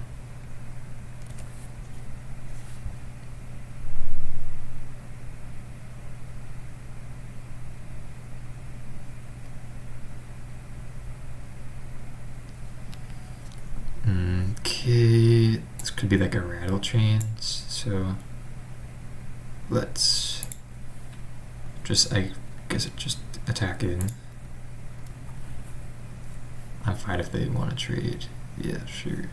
Okay, this could be like a Rattle Chains, so let's I guess just attack in. I'm fine if they want to trade. Yeah, sure.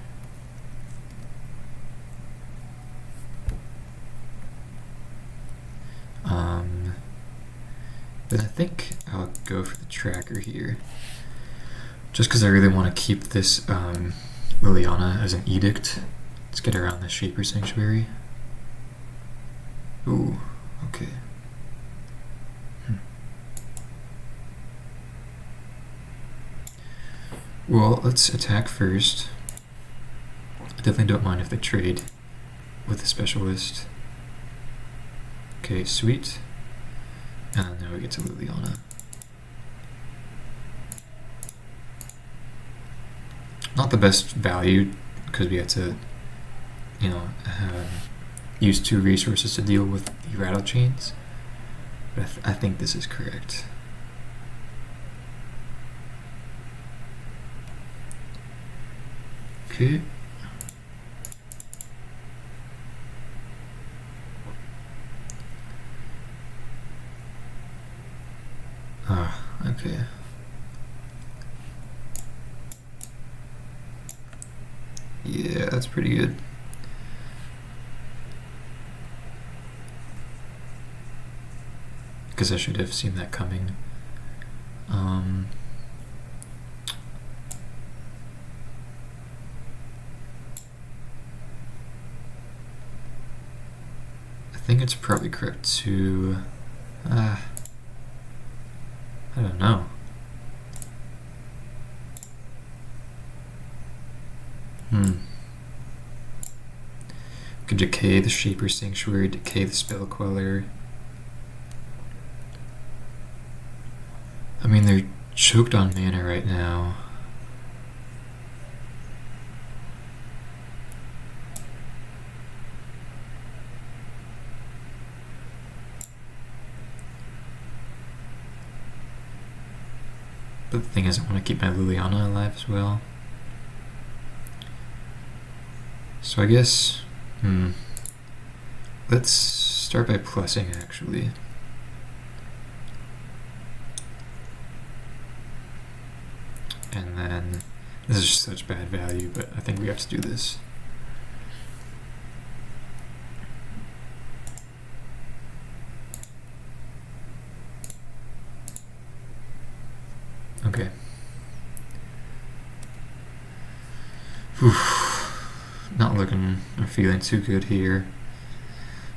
But I think I'll go for the tracker here. Just because I really want to keep this Liliana as an edict. Let's get around the Shaper Sanctuary. Ooh, okay. Well, let's attack first. I definitely don't mind if they trade with the Specialist. Okay, sweet. And now we get to Liliana. Not the best value, because we had to, you know, use 2 resources to deal with the Rattle Chains. But I think this is correct. Okay. Okay. Yeah, that's pretty good. Because I should have seen that coming. I think it's probably correct to... I don't know. Could decay the Shaper Sanctuary, decay the Spell Queller. I mean, they're choked on mana right now. But the thing is, I want to keep my Liliana alive as well. So I guess, let's start by plussing actually. And then, this is such bad value, but I think we have to do this. Okay. Whew. Not looking or feeling too good here.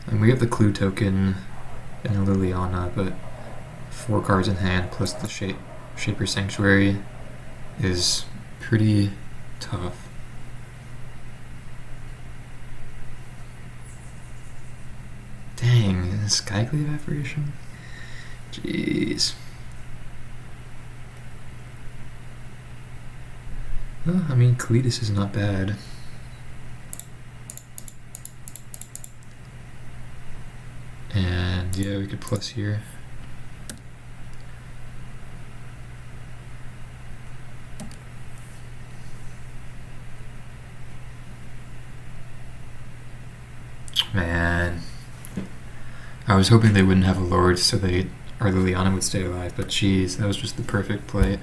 And we have the Clue token and the Liliana, but 4 cards in hand plus the Shaper Sanctuary is pretty tough. Dang, Skyclave Apparition? Jeez. Well, I mean, Cletus is not bad. And yeah, we could plus here. Man, I was hoping they wouldn't have a Lord so our Liliana would stay alive, but geez, that was just the perfect play.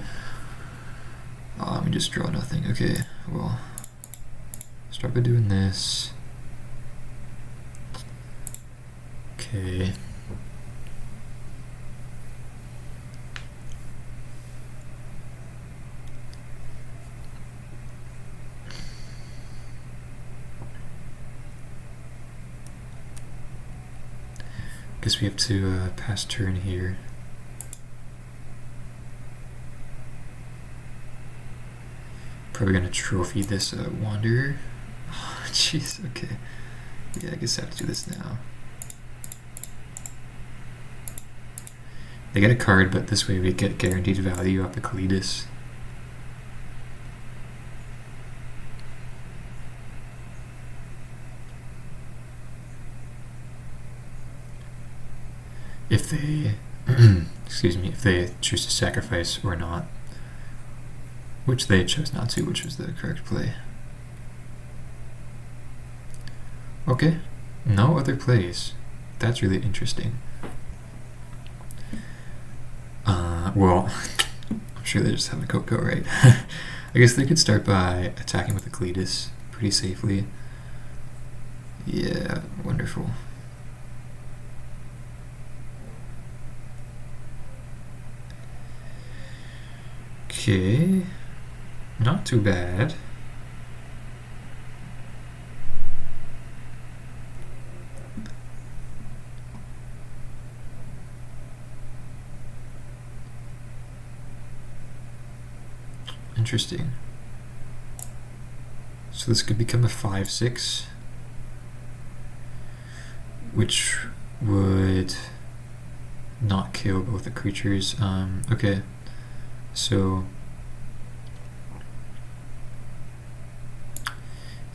Oh, let me just draw nothing. Okay, well, start by doing this. Okay. Guess we have to pass turn here. Probably gonna trophy this Wanderer. Oh, jeez, okay. Yeah, I guess I have to do this now. They get a card, but this way we get guaranteed value off the Cletus. If they, excuse me, if they choose to sacrifice or not. Which they chose not to, which was the correct play. Okay, no other plays. That's really interesting. Well, I'm sure they just have a Coco, right? I guess they could start by attacking with the Cletus pretty safely. Yeah, wonderful. Okay, not too bad. Interesting. So this could become a 5/6, which would not kill both the creatures. Okay, so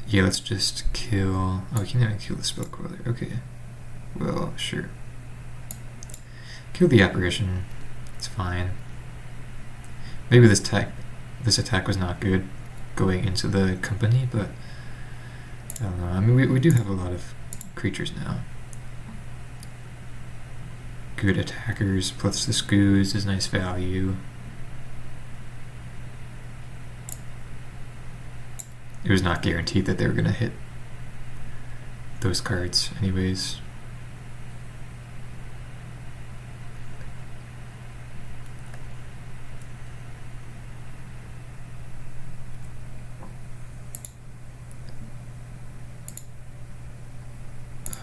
yeah, let's just kill. Oh, we can't even kill the Spell Queller. Okay, well, sure. Kill the Apparition. It's fine. Maybe this attack was not good going into the company, but I don't know. I mean, we do have a lot of creatures now. Good attackers, plus the Scoos is nice value. It was not guaranteed that they were going to hit those cards anyways.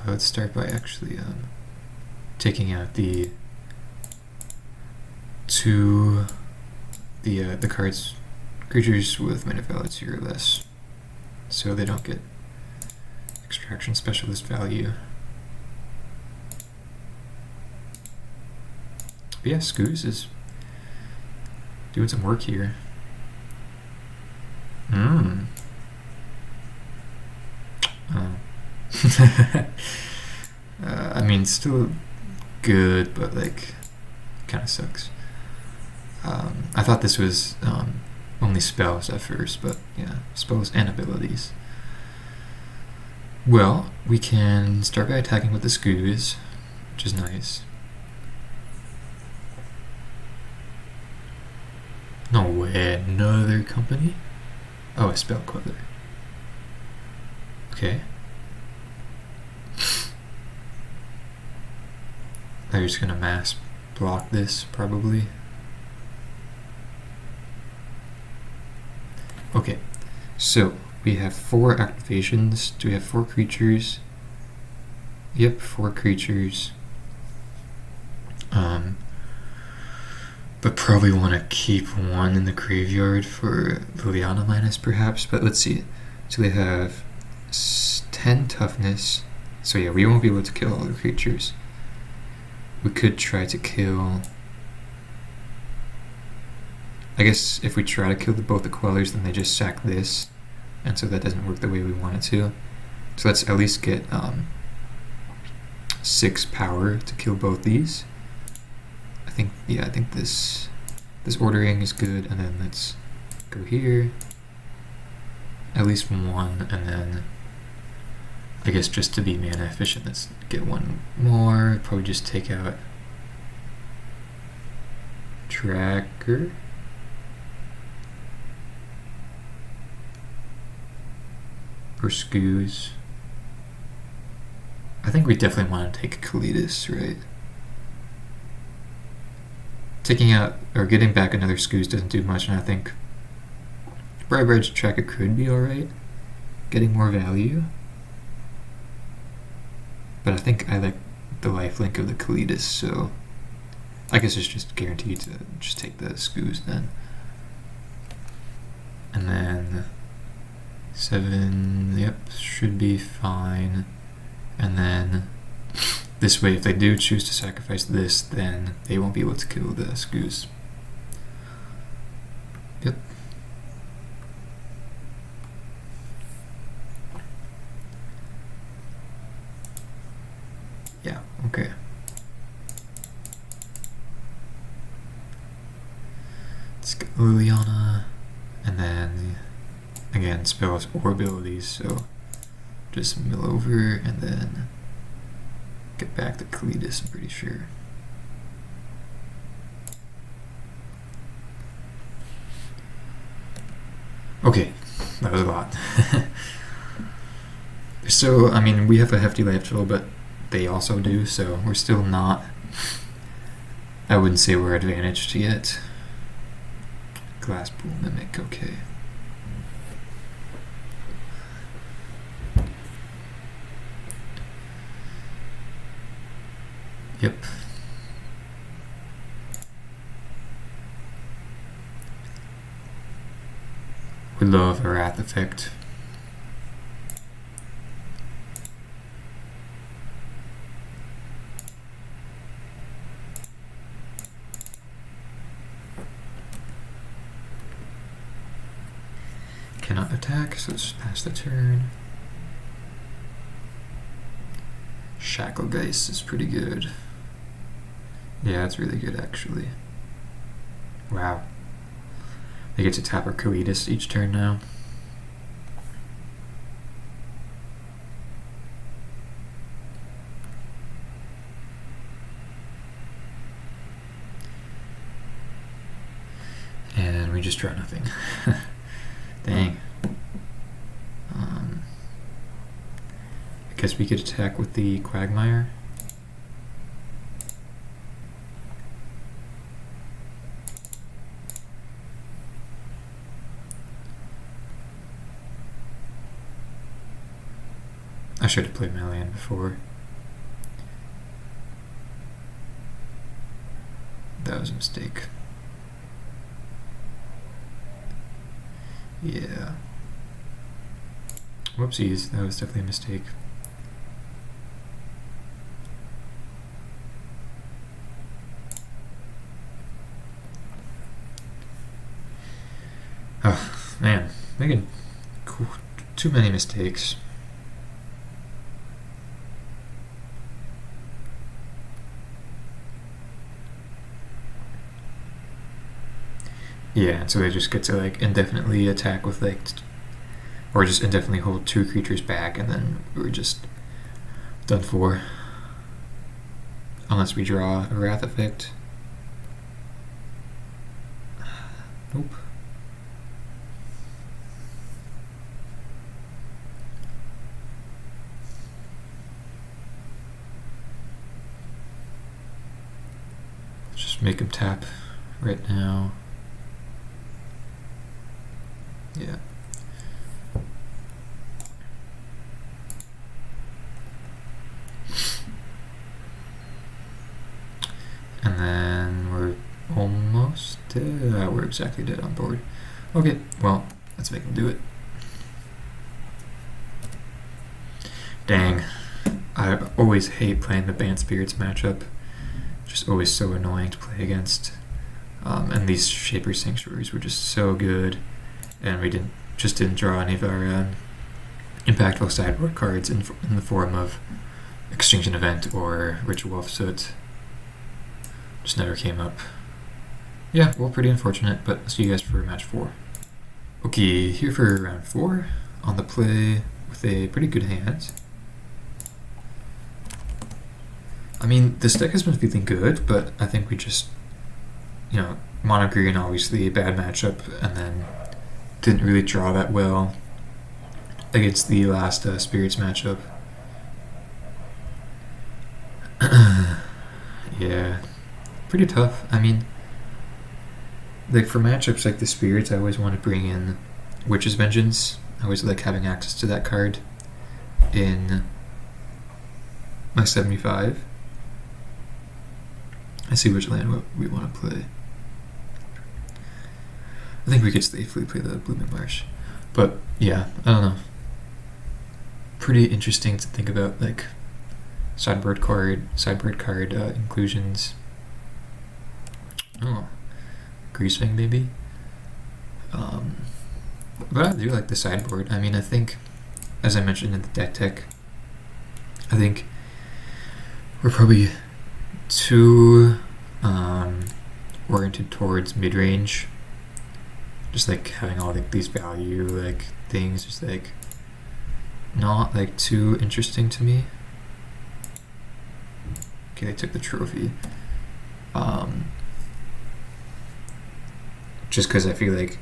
Let's start by actually taking out the cards, creatures with mana value 2 or less, so they don't get Extraction specialist value. But yeah, Scoos is doing some work here. I mean, still good, but like, kind of sucks. I thought this was only spells at first, but yeah, spells and abilities. Well, we can start by attacking with the Scoos, which is nice. No way, another company? Oh, a spell queller. Okay. They're just gonna mass block this, probably. Okay, so we have 4 activations. Do we have 4 creatures? Yep, 4 creatures. But probably want to keep 1 in the graveyard for Liliana minus, perhaps. But let's see. So they have 10 toughness. So yeah, we won't be able to kill all the creatures. We could try to kill... I guess if we try to kill both the Quellers, then they just sack this. And so that doesn't work the way we want it to. So let's at least get 6 power to kill both these. I think this ordering is good, and then let's go here. At least 1, and then I guess just to be mana efficient, let's get 1 more. Probably just take out Tracker. Or Scoos. I think we definitely want to take Kalidas, right? Taking out or getting back another Scoos doesn't do much, and I think Bright Tracker could be alright. Getting more value. But I think I like the lifelink of the Kalidas, so I guess it's just guaranteed to just take the Scoos then. And then 7, yep, should be fine. And then this way, if they do choose to sacrifice this, then they won't be able to kill the Scoos. Yep. Yeah, okay. Let's get Liliana, and then again, spells or abilities, so just mill over and then get back to Kalidas, I'm pretty sure. Okay, that was a lot. So, I mean, we have a hefty landfill, but they also do, so we're still not, I wouldn't say we're advantaged yet. Glass Pool Mimic, okay. Yep. We love a Wrath effect. Cannot attack, so let's pass the turn. Shacklegeist is pretty good. Yeah, it's really good actually. Wow. They get to tap our Kalidas each turn now. And we just draw nothing. Dang. I guess we could attack with the Quagmire. I should have played my land before. That was a mistake. Yeah. Whoopsies, that was definitely a mistake. too many mistakes. Yeah, and so they just get to like indefinitely attack with like, or just indefinitely hold 2 creatures back, and then we're just done for. Unless we draw a Wrath effect. Nope. Let's just make him tap right now. Yeah. And then we're almost dead. We're exactly dead on board. Okay, well, let's make him do it. Dang. I always hate playing the Bant Spirits matchup. Just always so annoying to play against. And these Shaper Sanctuaries were just so good. And we didn't draw any of our impactful sideboard cards in the form of Extinction Event or Ritual of Soot. Just never came up. Yeah, well, pretty unfortunate, but I'll see you guys for match 4. Okay, here for round 4, on the play with a pretty good hand. I mean, this deck has been feeling good, but I think we just, mono green, obviously a bad matchup, and then didn't really draw that well against the last Spirits matchup. Yeah, pretty tough. I mean, like for matchups like the Spirits, I always want to bring in Witch's Vengeance. I always like having access to that card in my 75. I see which land we want to play. I think we could safely play the Blooming Marsh. But yeah, I don't know. Pretty interesting to think about, like sideboard card inclusions. Oh, Greasefang maybe. But I do like the sideboard. I mean, I think, as I mentioned in the deck tech, I think we're probably too oriented towards mid-range. Just like having all like these value like things, just like not like too interesting to me. Okay, they took the trophy. Just because I feel like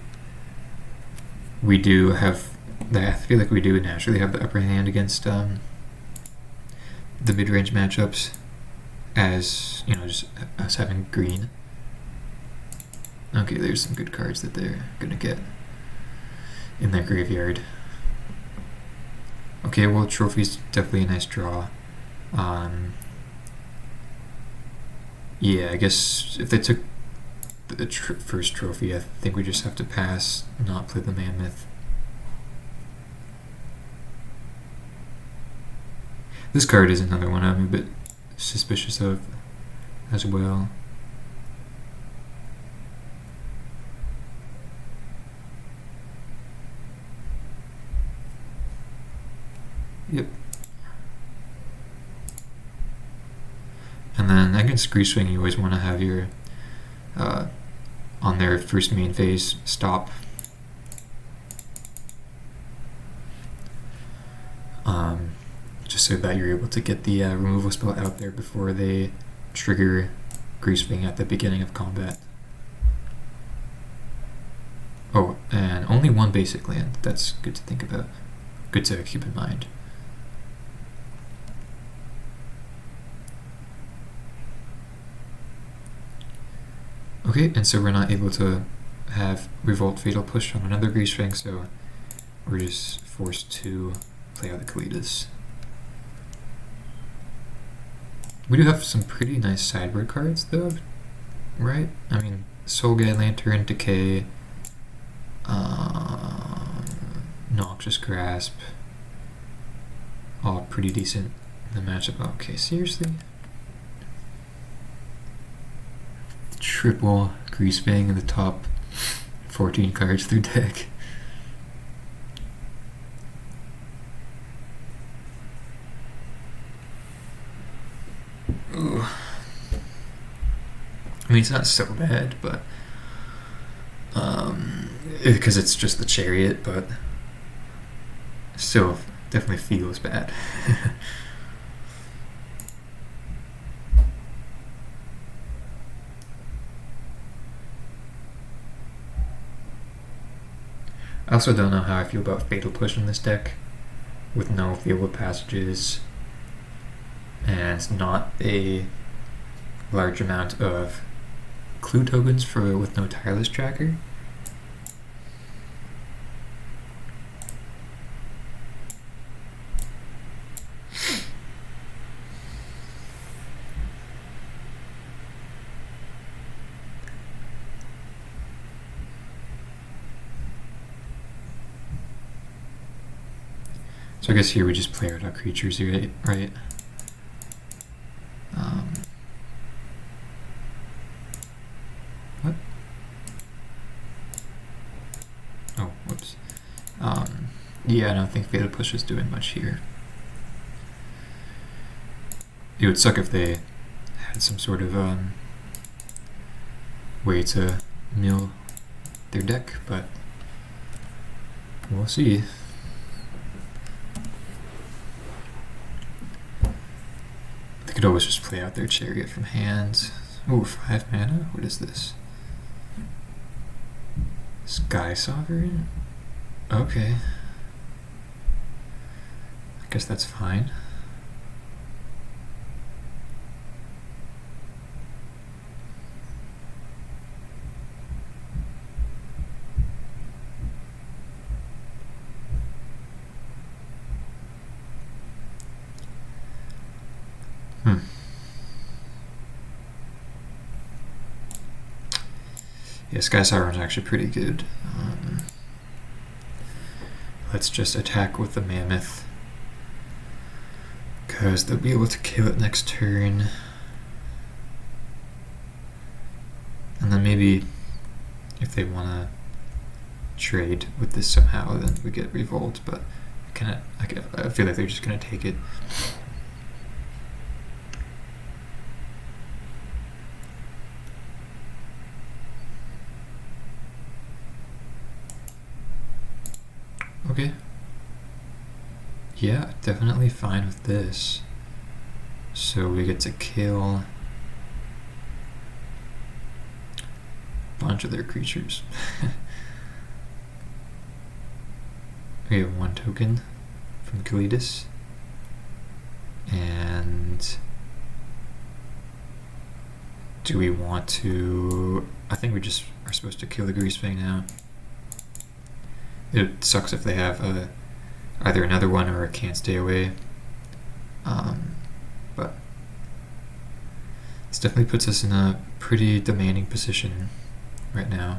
we do have that. I feel like we do naturally have the upper hand against the mid-range matchups, as just us having green. Okay, there's some good cards that they're gonna get in their graveyard. Okay, well, trophy's definitely a nice draw. Yeah, I guess if they took the first trophy, I think we just have to pass, not play the Mammoth. This card is another one I'm a bit suspicious of as well. Yep. And then against Greasefang, you always want to have your on their first main phase stop. Just so that you're able to get the removal spell out there before they trigger Greasefang at the beginning of combat. Oh, and only one basic land. That's good to think about. Good to keep in mind. Okay, and so we're not able to have Revolt Fatal Push on another Greasefang, so we're just forced to play out the Kalitas. We do have some pretty nice sideboard cards, though, right? I mean, Soulgate Lantern, Decay, Noxious Grasp, all pretty decent in the matchup. Okay, seriously? Triple Greasefang in the top 14 cards through deck. Ooh. I mean, it's not so bad, but because it's just the chariot, but still definitely feels bad. I also don't know how I feel about Fatal Push in this deck, with no Field of Passages and not a large amount of clue tokens with no Tireless Tracker. So I guess here we just play out our creatures here, right? What? Oh, whoops. Yeah, I don't think Fatal Push is doing much here. It would suck if they had some sort of way to mill their deck, but we'll see. They could always just play out their chariot from hand. Ooh, 5 mana? What is this? Sky Sovereign? Okay. I guess that's fine. Yeah, Sky Sovereign's actually pretty good. Let's just attack with the Mammoth, because they'll be able to kill it next turn. And then maybe if they want to trade with this somehow, then we get Revolt, but I feel like they're just going to take it. Okay. Yeah, definitely fine with this. So we get to kill a bunch of their creatures. We have 1 token from Kalidas. And do we want to... I think we just are supposed to kill the Greasefang now. It sucks if they have either another one or a can't stay away. But this definitely puts us in a pretty demanding position right now.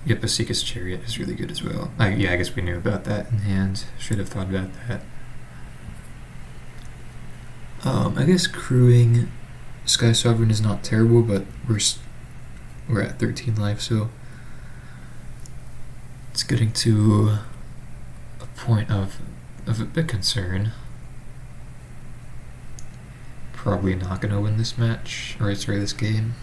Yep, Asika's Chariot is really good as well. Yeah, I guess we knew about that in hand. Should have thought about that. I guess crewing Sky Sovereign is not terrible, but we're at 13 life, so it's getting to a point of a bit concern. Probably not going to win this match, or sorry, this game.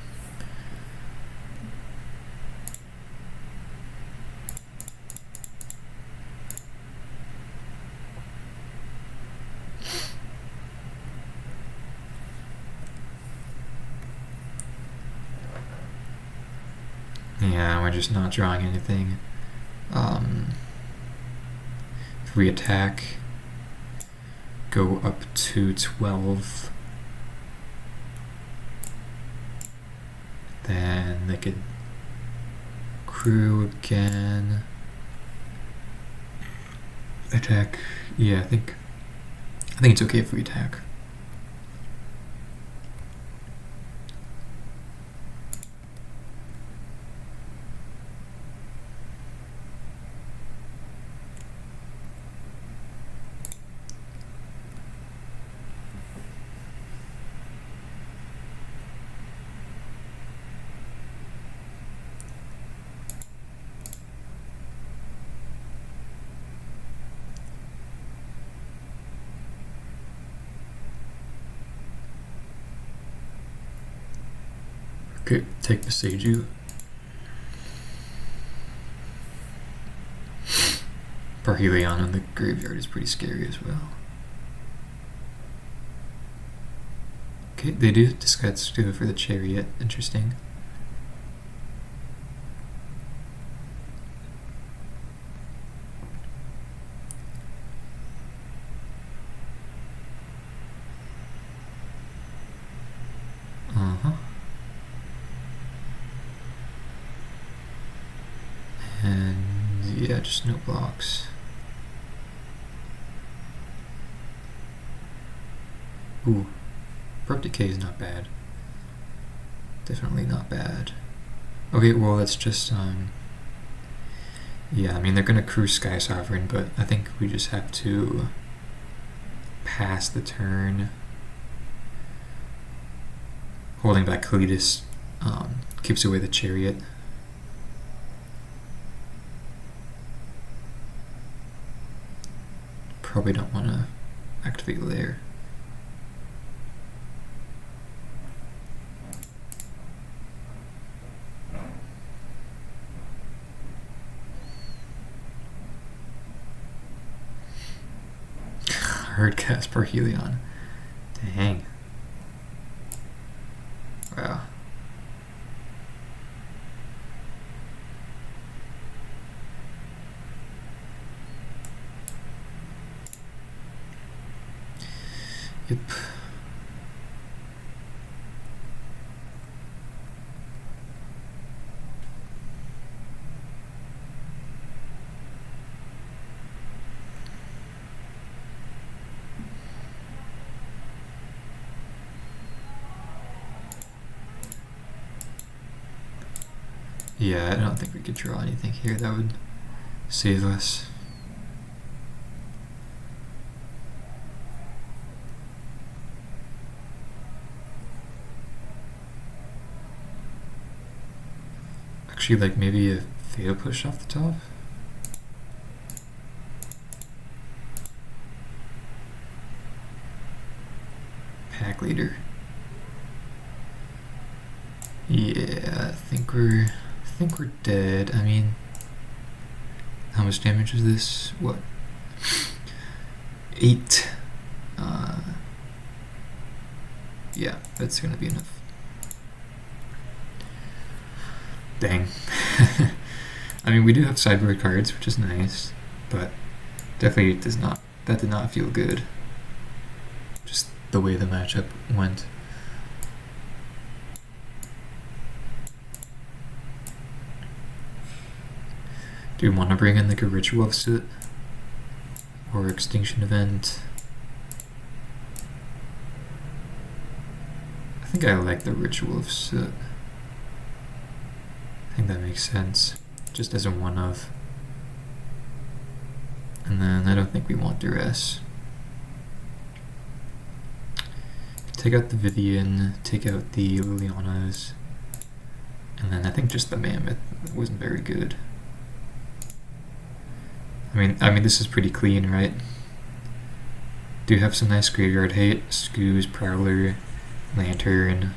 Yeah, we're just not drawing anything. If we attack, go up to 12, then they could crew again. Attack. Yeah, I think it's okay if we attack. Okay, take Beseiju. Parhelion in the graveyard is pretty scary as well. Okay, they do discard Stuva for the Chariot. Interesting. And yeah, just no blocks. Ooh, Abrupt Decay is not bad. Definitely not bad. Okay, well let's just yeah, I mean they're gonna cruise Sky Sovereign, but I think we just have to pass the turn. Holding back Kalidas keeps away the Chariot. Probably don't want to activate Lair. Hard cast Parhelion. Dang. Wow. Yep. Yeah, I don't think we could draw anything here that would save us. Actually, like maybe a Fatal Push off the top? Pack Leader. Yeah, I think we're dead. I mean, how much damage is this? What? 8. Yeah, that's gonna be enough. Dang. I mean, we do have sideboard cards, which is nice, but definitely that did not feel good. Just the way the matchup went. Do you want to bring in like a Ritual of Soot or Extinction Event? I think I like the Ritual of Soot. I think that makes sense, just as a one-of. And then I don't think we want Duress. Take out the Vivian, take out the Lilianas, and then I think just the Mammoth wasn't very good. I mean, this is pretty clean, right? Do have some nice graveyard hate. Scoos, Prowler, Lantern.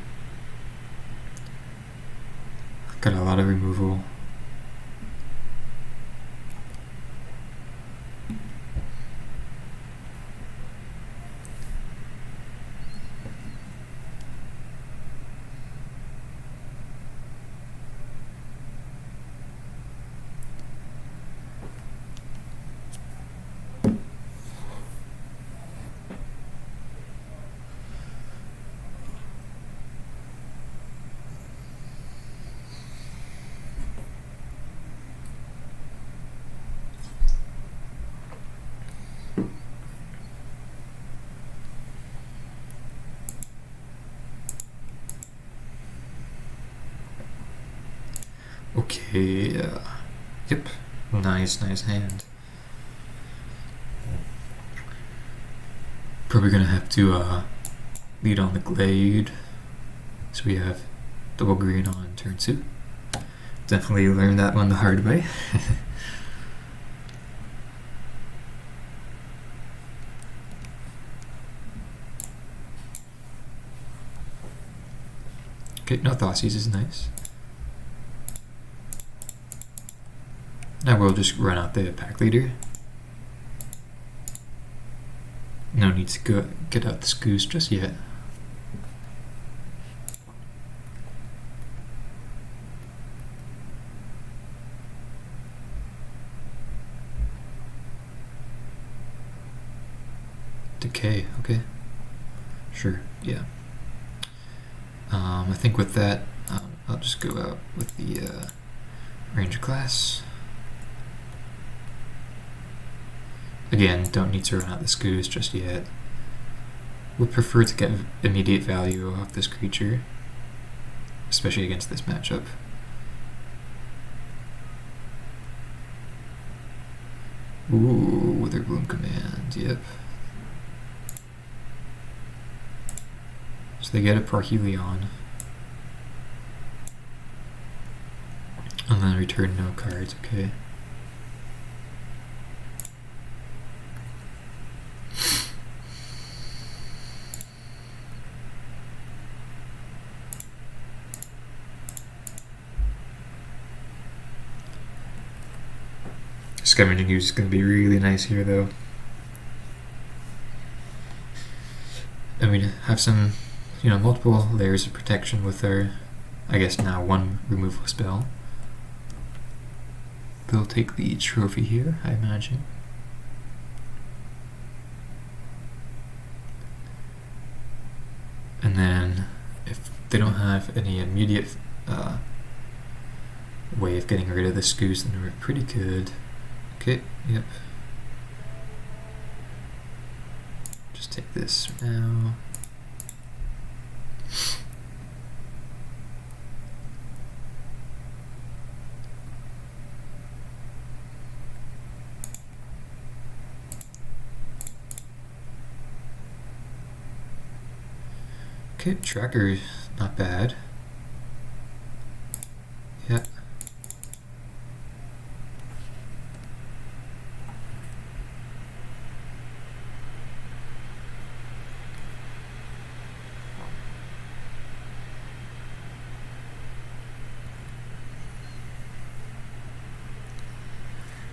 Got a lot of removal. Okay, yep, nice hand. Probably gonna have to lead on the Glade, so we have double green on turn 2. Definitely learned that one the hard way. Okay, no Thoughtseizes is nice. Now we'll just run out the pack leader. No need to go get out the Scoos just yet. Decay, okay. Sure, yeah. I think with that, I'll just go out with the Ranger class. Again, don't need to run out the Scoos just yet. Would prefer to get immediate value off this creature, especially against this matchup. Ooh, Witherbloom Command, yep. So they get a Parhelion. And then return no cards, okay. Scavenging Ooze is going to be really nice here, though. And we have some, multiple layers of protection with our, I guess now one removal spell. They'll take the trophy here, I imagine. And then, if they don't have any immediate way of getting rid of the Scoos, then we're pretty good. Okay, yep. Just take this now. Okay, tracker, not bad. Yeah.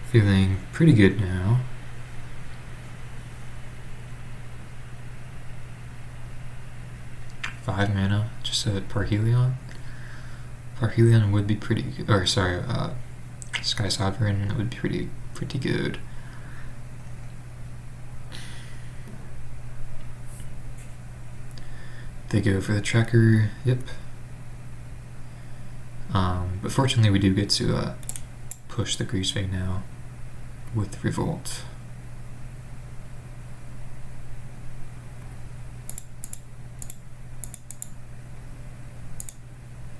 Feeling pretty good now. Five mana, just a Parhelion. Parhelion would be pretty good, or sorry, Sky Sovereign would be pretty good. They go for the tracker, yep. But fortunately we do get to push the Greasefang now with Revolt.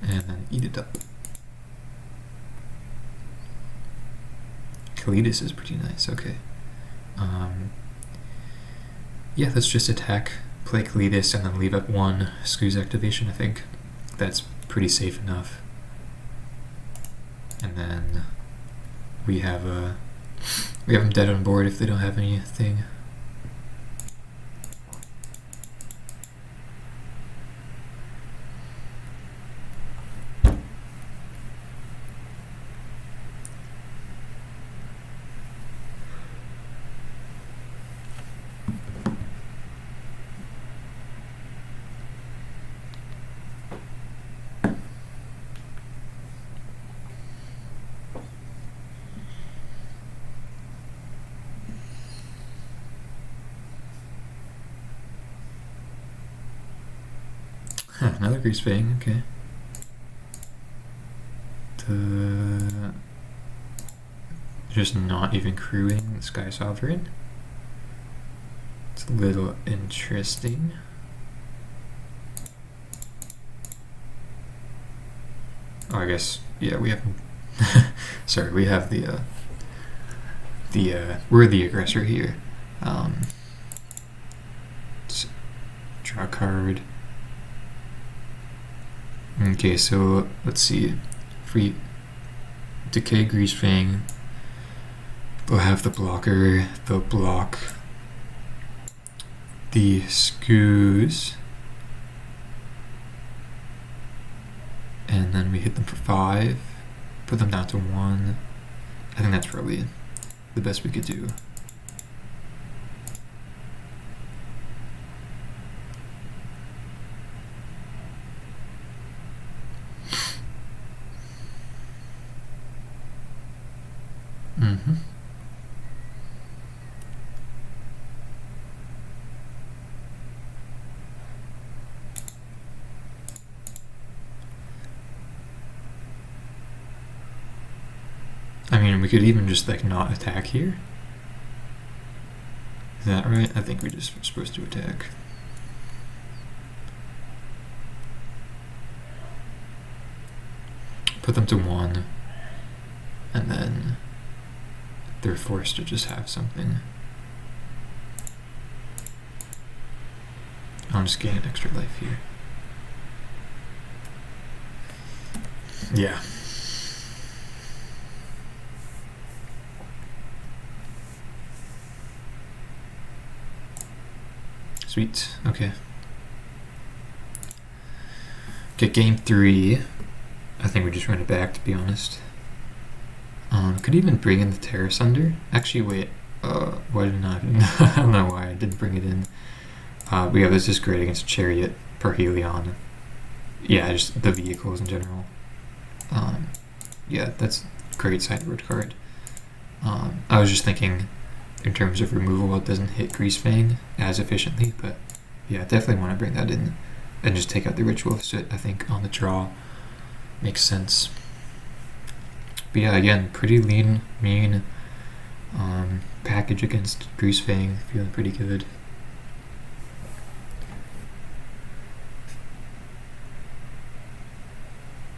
And then eat it up. Kalidas is pretty nice, okay. Yeah, let's just attack, play Kalidas, and then leave up one Scoos activation, I think. That's pretty safe enough. And then we have them dead on board if they don't have anything. Another Greasefang, okay. Just not even crewing the Sky Sovereign. It's a little interesting. Oh, I guess, yeah, we have... sorry, we have we're the aggressor here. Draw a card. Okay, so let's see. If we decay Greasefang, they'll have the blocker, they'll block the Scoos. and then we hit them for 5, put them down to 1. I think that's probably the best we could do. I mean, we could even just like not attack here. Is that right? I think we just were supposed to attack. Put them to 1, and then they're forced to just have something. I'll just gain an extra life here. Yeah. Sweet, okay. Okay, game 3. I think we just run it back, to be honest. Could even bring in the Terrace Under. Actually, wait. Why didn't I? I don't know why I didn't bring it in. But yeah, this is great against Chariot, Parhelion. Yeah, just the vehicles in general. Yeah, that's a great sideboard card. I was just thinking, in terms of removal, it doesn't hit Greasefang as efficiently, but yeah, definitely want to bring that in and just take out the Ritual Sit, I think, on the draw. Makes sense. But yeah, again, pretty lean, mean package against Greasefang, feeling pretty good.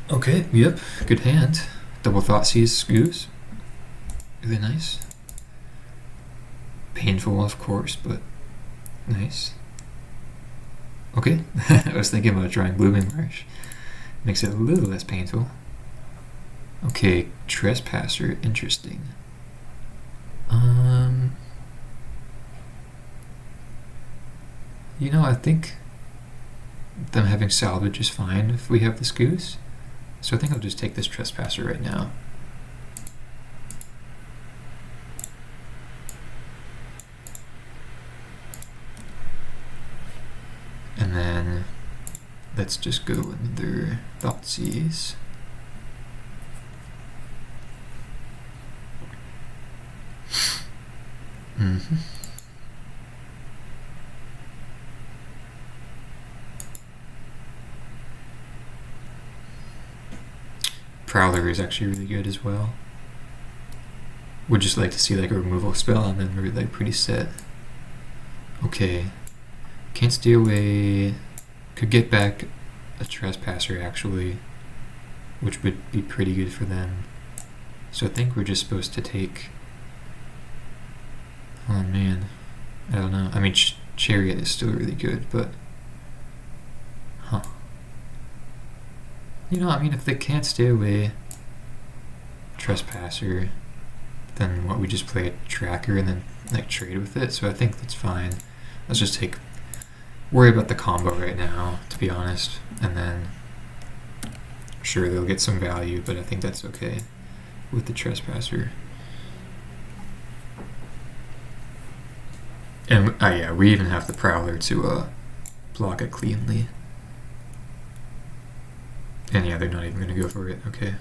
Okay, yep, good hand. Double Thoughtseize Goose. Really nice. Painful, of course, but nice. Okay, I was thinking about trying Blooming Marsh. Makes it a little less painful. Okay, Trespasser, interesting. You know, I think them having salvage is fine if we have this Goose. So I think I'll just take this Trespasser right now. And then let's just go another Thoughtseize. Prowler is actually really good as well. Would just like to see like a removal spell and then we're like pretty set. Okay. Can't stay away. Could get back a Trespasser actually, which would be pretty good for them. So I think we're just supposed to take. Oh man, I don't know. I mean, Chariot is still really good, but you know, I mean, if they can't stay away Trespasser, then what, we just play a Tracker and then like trade with it. So I think that's fine. Let's just worry about the combo right now, to be honest, and then sure they'll get some value, but I think that's okay with the Trespasser. And yeah, we even have the Prowler to block it cleanly. And yeah, they're not even going to go for it. Okay.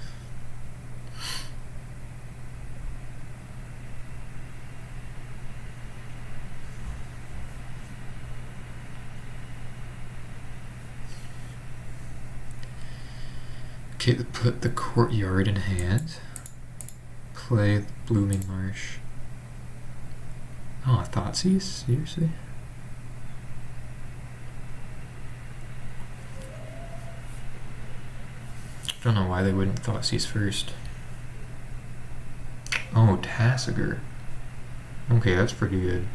Okay, put the Courtyard in hand. Play the Blooming Marsh. Oh, Thoughtseize? Seriously? I don't know why they wouldn't Thoughtseize first. Oh, Tassiger. Okay, that's pretty good.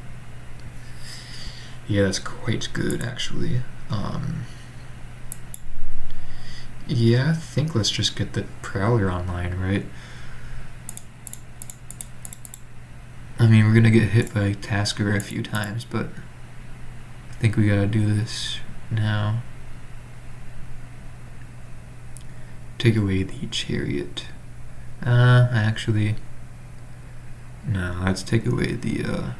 Yeah, that's quite good, actually. Yeah, I think let's just get the Prowler online, right? I mean, we're gonna get hit by Tasker a few times, but I think we gotta do this now. take away the chariot. Actually, no, let's take away the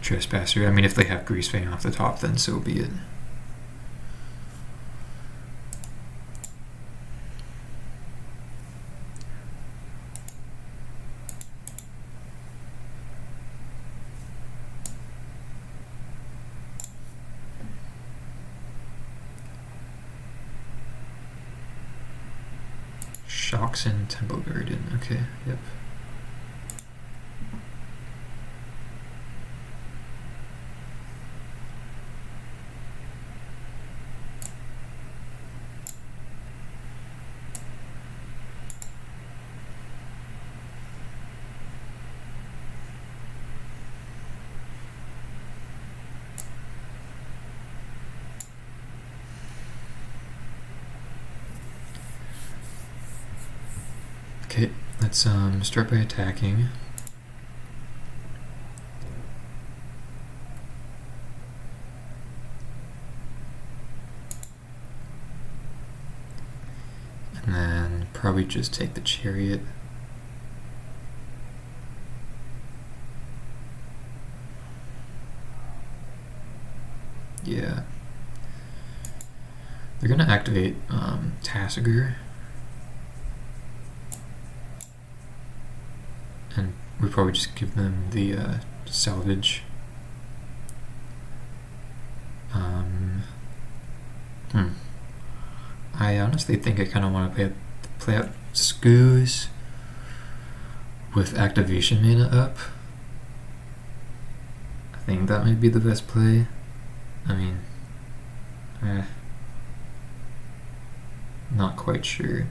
trespasser. I mean, if they have Greasefang off the top, then so be it. Shocks in Temple Garden. Okay, yep. Okay, let's start by attacking. And then probably just take the chariot. Yeah. They're gonna activate Tassiger. And we probably just give them the salvage. I honestly think I kind of want to play out Scoos with activation mana up. I think that might be the best play. I mean, not quite sure.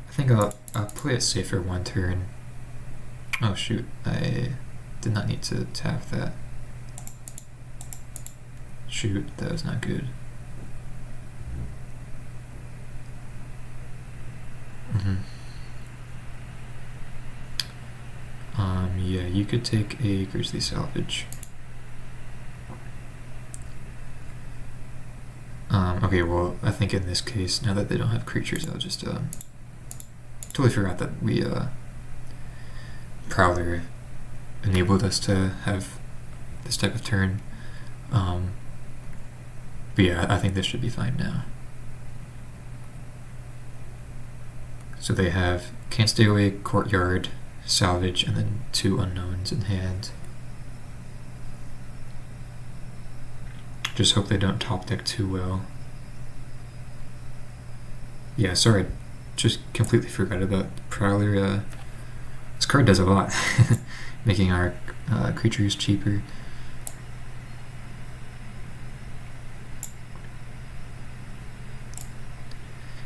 I think I'll play it safer one turn. Oh shoot, I did not need to tap that. Shoot, that was not good. Yeah, you could take a Grizzly Salvage. Okay, well, I think in this case, now that they don't have creatures, I'll just totally forgot that we Prowler enabled us to have this type of turn. But yeah, I think this should be fine now. So they have Can't Stay Away, Courtyard, Salvage, and then 2 unknowns in hand. Just hope they don't top deck too well. Yeah, sorry, just completely forgot about Prowler. This card does a lot, making our creatures cheaper.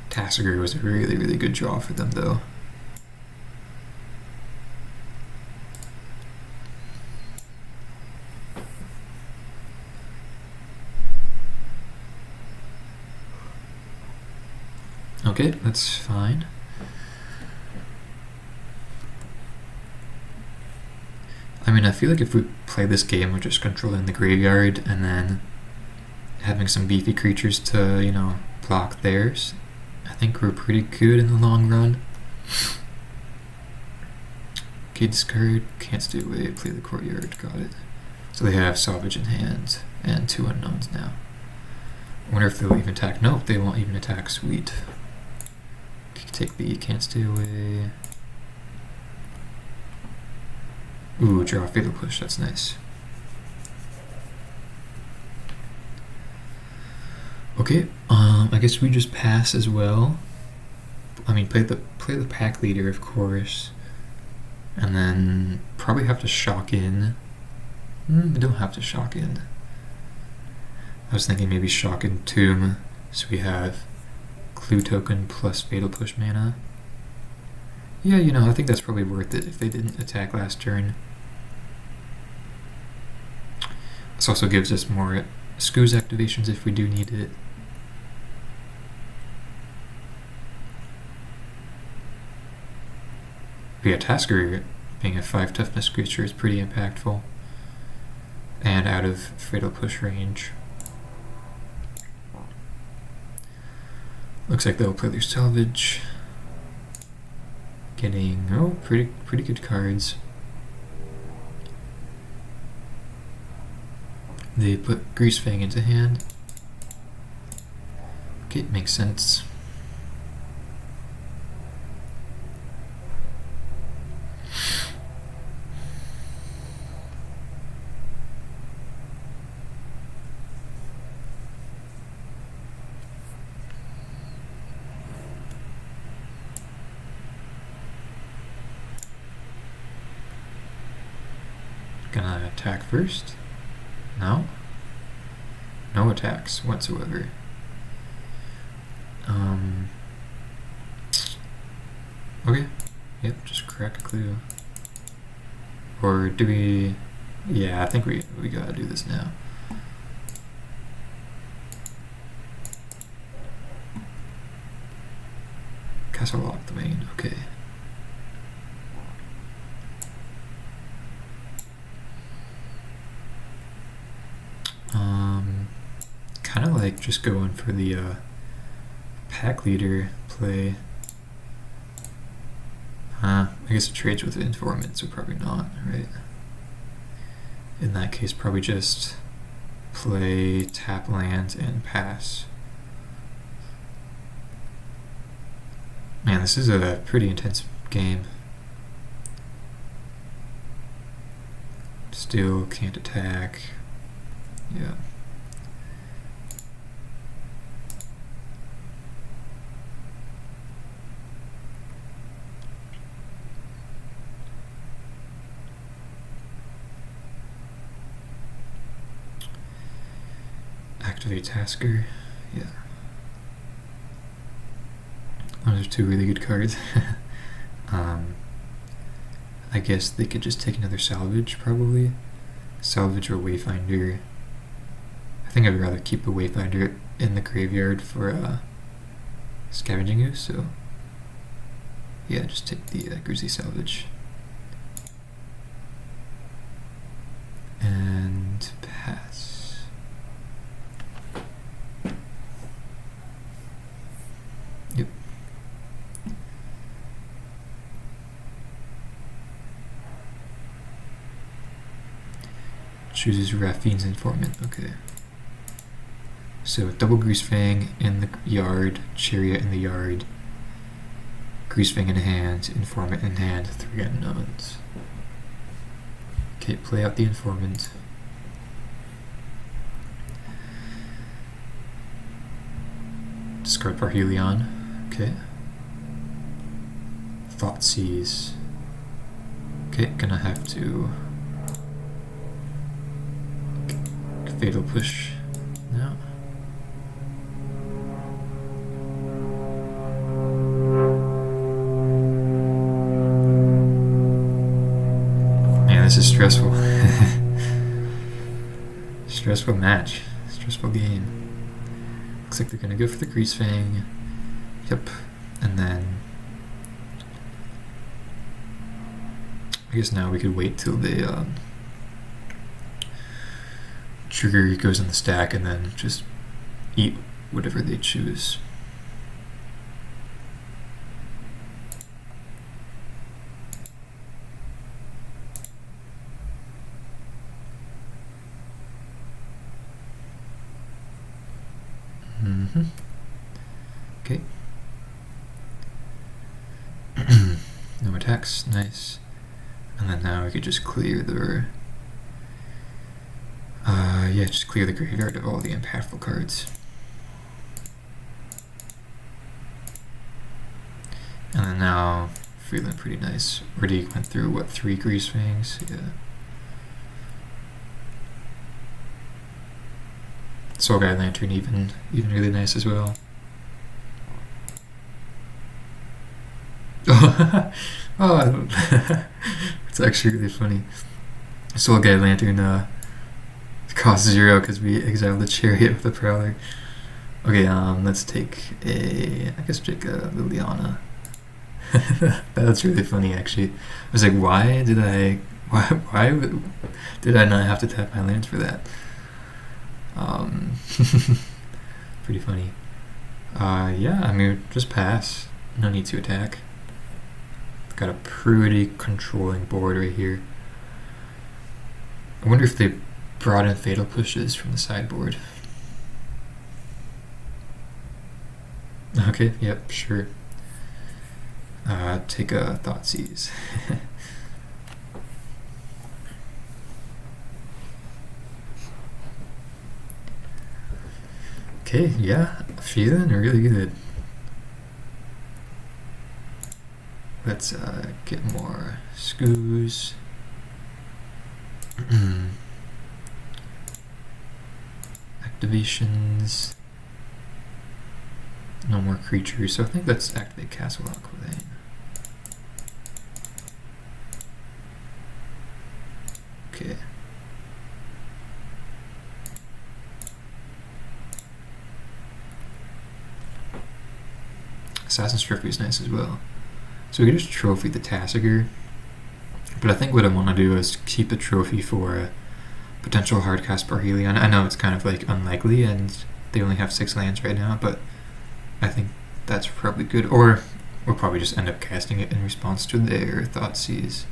Tassiger was a really, really good draw for them, though. Okay, that's fine. I mean, I feel like if we play this game, we're just controlling the graveyard and then having some beefy creatures to, you know, block theirs. I think we're pretty good in the long run. Okay, discard, Can't Stay Away, play the Courtyard, got it. So they have Salvage in hand and 2 unknowns now. I wonder if they'll even attack. Nope, they won't even attack. Sweet. Take the Can't Stay Away. Ooh, draw Fatal Push, that's nice. Okay, I guess we just pass as well. I mean, play the pack leader, of course, and then probably have to shock in. We don't have to shock in. I was thinking maybe shock in Tomb, so we have Clue token plus Fatal Push mana. Yeah, you know, I think that's probably worth it if they didn't attack last turn. This also gives us more Scoos activations if we do need it. But yeah, Tasker being a 5 toughness creature is pretty impactful. And out of Fatal Push range. Looks like they'll play their salvage. Getting, oh, pretty good cards. They put Greasefang into hand. Okay, makes sense. Gonna attack first. No? No attacks whatsoever. Okay. Yep, just crack a clue. Or do we... Yeah, I think we gotta do this now. Castle lock the main, okay. Kind of like just going for the pack leader play. I guess it trades with informants, so probably not, right? In that case, probably just play tap land and pass. Man, this is a pretty intense game. Still can't attack. Yeah. Activate Tasker. Yeah. Those are two really good cards. I guess they could just take another salvage, probably. Salvage or Wayfinder. I think I'd rather keep the Wayfinder in the graveyard for scavenging use, so yeah, just take the Greasy Salvage. And pass. Yep. Chooses Raffine's Informant, okay. So double Greasefang in the yard, Chariot in the yard, Greasefang in hand, Informant in hand, 3 unknowns. Okay, play out the Informant. Discard Parhelion, okay. Thoughtseize. Okay, gonna have to Fatal Push now. Man, this is stressful. Stressful match. Stressful game. Looks like they're gonna go for the Greasefang. Yep. And then I guess now we could wait till they trigger goes in the stack and then just eat whatever they choose. Okay. No attacks, nice. And then now we could just clear the yeah, just clear the graveyard of all the impactful cards. And then now, feeling pretty nice. Already went through, what, 3 Greasefangs? Yeah. Soul Guide Lantern even really nice as well. Oh, it's actually really funny. Soul Guide Lantern costs 0 because we exiled the Chariot with the Prowler. Okay, let's take I guess take Liliana. That's really funny, actually. I was like, why did I not have to tap my lands for that? Pretty funny. Yeah, I mean, just pass. No need to attack. Got a pretty controlling board right here. I wonder if they brought in Fatal Pushes from the sideboard. Okay, yep, sure. Take a Thoughtseize. Okay, yeah, feeling really good. Let's get more scoos. Activations. No more creatures, so I think let's activate Castle Aquilane. Okay. Assassin's Trophy is nice as well. So we can just trophy the Tassiger, but I think what I want to do is keep a trophy for a potential hardcast Parhelion. I know it's kind of like unlikely and they only have 6 lands right now, but I think that's probably good. Or we'll probably just end up casting it in response to their Thoughtseize.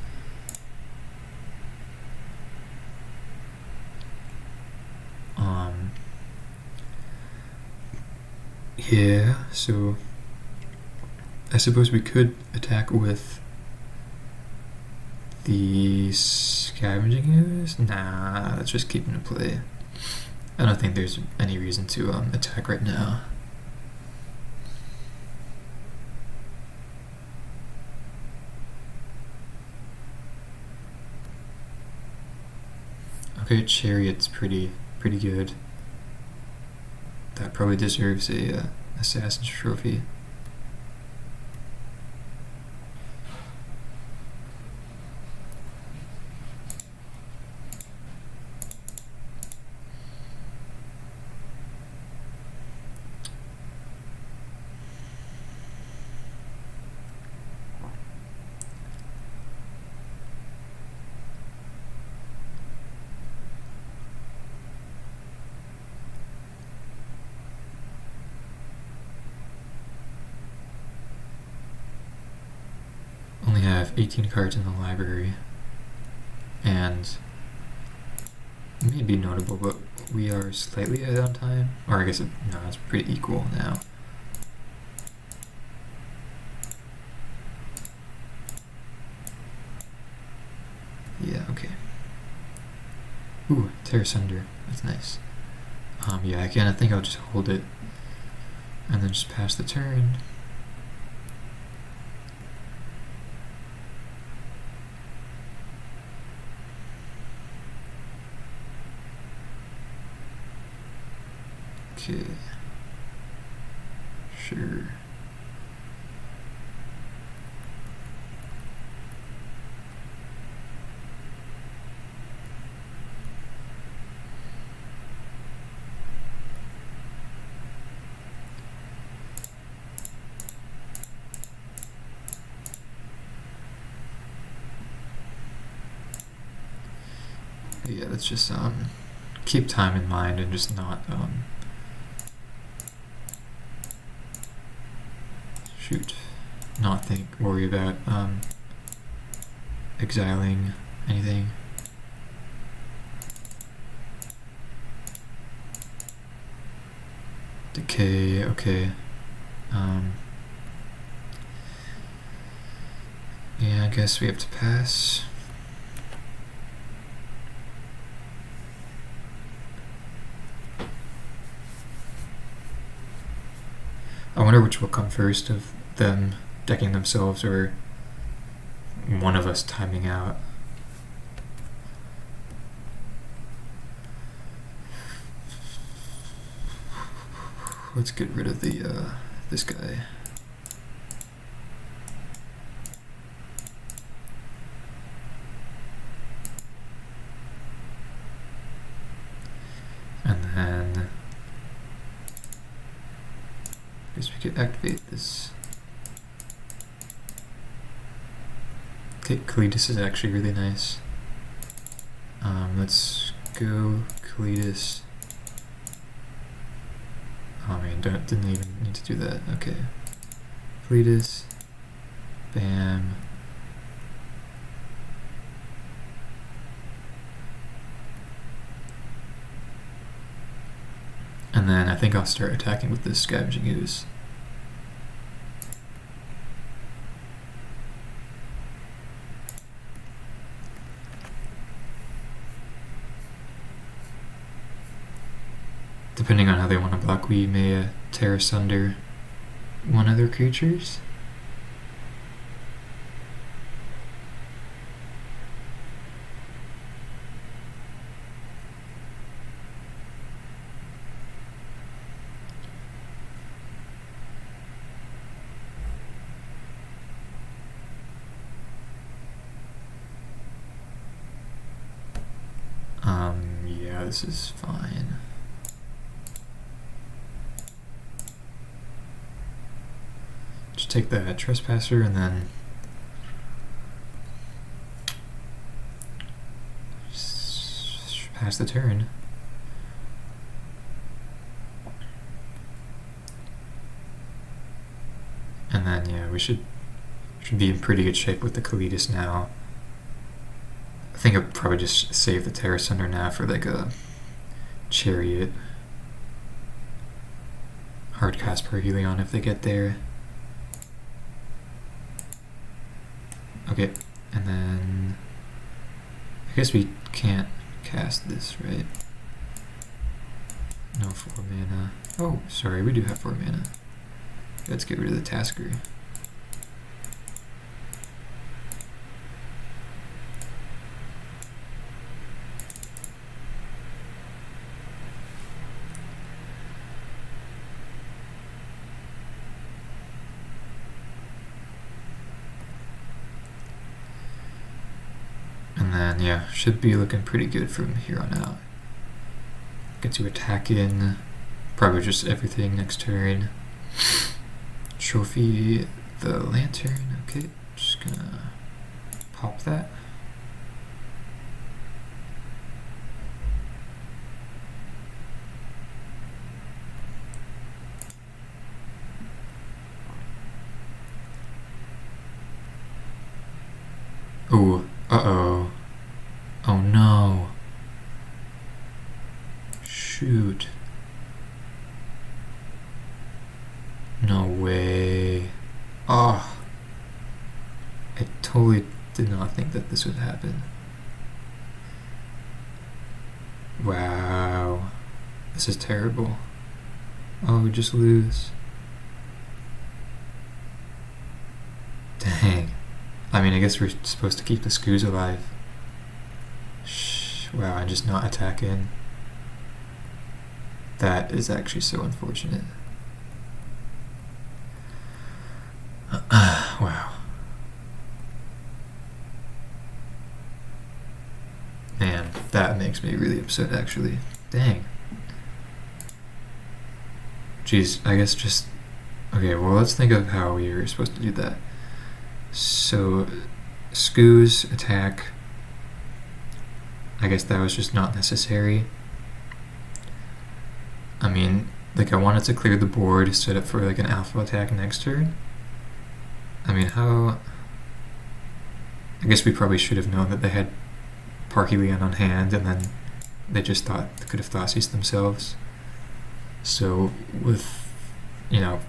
Yeah, so I suppose we could attack with the Scavenging Ooze? Nah, let's just keep him in play. I don't think there's any reason to attack right now. Okay, Chariot's pretty good. That probably deserves a Assassin's Trophy. Only have 18 cards in the library, and it may be notable, but we are slightly ahead on time, or I guess no, it's pretty equal now. Yeah, okay. Ooh, Terra Sunder, that's nice. Yeah, again, I think I'll just hold it, and then just pass the turn. Okay, sure. Yeah, let's just keep time in mind and just not worry about exiling anything. Decay, okay. Yeah, I guess we have to pass. I wonder which will come first, of them decking themselves or one of us timing out. Let's get rid of the this guy. And then I guess we could activate this. Okay, Kalidas is actually really nice. Let's go Kalidas. Oh man, didn't even mean to do that. Okay. Fleetus. Bam. And then I think I'll start attacking with this Scavenging Ooze. Depending on how they want to block, we may tear asunder one of their creatures. Yeah, this is fine. Just take the Trespasser and then pass the turn. And then, yeah, we should be in pretty good shape with the Kalitas now. I think I'll probably just save the Terra Sunder now for like a Chariot. Hardcast Perhelion if they get there. Okay, and then I guess we can't cast this, right? No 4 mana. Oh, sorry, we do have 4 mana. Let's get rid of the Tasker. And then, yeah, should be looking pretty good from here on out. Get to attack in, probably just everything next turn. Trophy the Lantern, okay, just gonna pop that. Ooh, uh-oh. Oh no. Shoot. No way. Oh. I totally did not think that this would happen. Wow. This is terrible. Oh, we just lose. Dang. I mean, I guess we're supposed to keep the Skoos alive. Wow, and just not attack in. That is actually so unfortunate. Wow. Man, that makes me really upset, actually. Dang. Jeez, I guess just... Okay, well, let's think of how we were supposed to do that. So, Skoos attack. I guess that was just not necessary. I mean, like, I wanted to clear the board, set up for like an alpha attack next turn. I mean, how... I guess we probably should have known that they had Parhelion on hand, and then they just thought they could have Thoughtseize themselves. So, with, you know,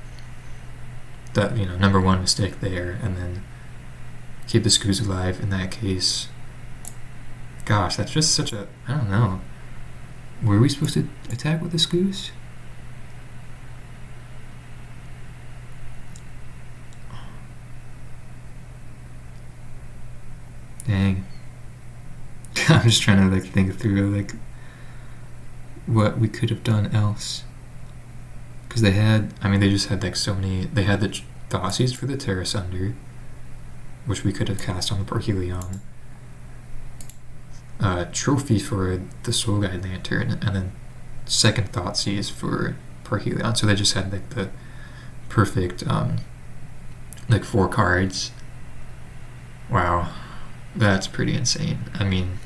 that, you know, number one mistake there, and then keep the Skoos alive in that case. Gosh, that's just such a... I don't know. Were we supposed to attack with the Skoos? Dang. I'm just trying to like think through like what we could have done else. Because they had... I mean, they just had like so many... They had the Thoughtseize for the Terra Sunder, which we could have cast on the Parhelion. Trophy for the Soul Guide Lantern, and then second Thoughtseize for Parhelion. So they just had like the perfect like 4 cards. Wow, that's pretty insane. I mean,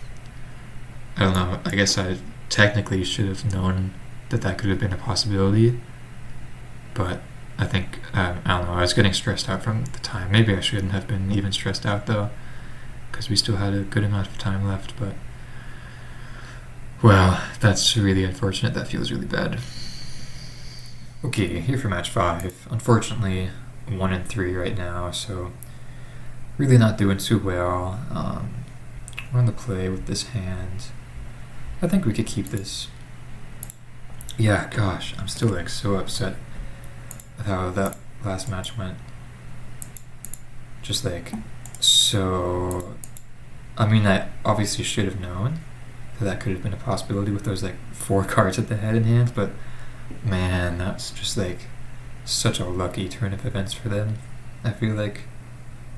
I don't know, I guess I technically should have known that that could have been a possibility, but I think, I don't know, I was getting stressed out from the time. Maybe I shouldn't have been even stressed out though, because we still had a good amount of time left, but well, that's really unfortunate. That feels really bad. Okay, here for match 5. Unfortunately, 1-3 right now, so really not doing too well. We're on the play with this hand. I think we could keep this. Yeah, gosh, I'm still like so upset with how that last match went. Just like, so, I mean, I obviously should have known that could have been a possibility with those like 4 cards at the head in hand, but man, that's just like such a lucky turn of events for them, I feel like.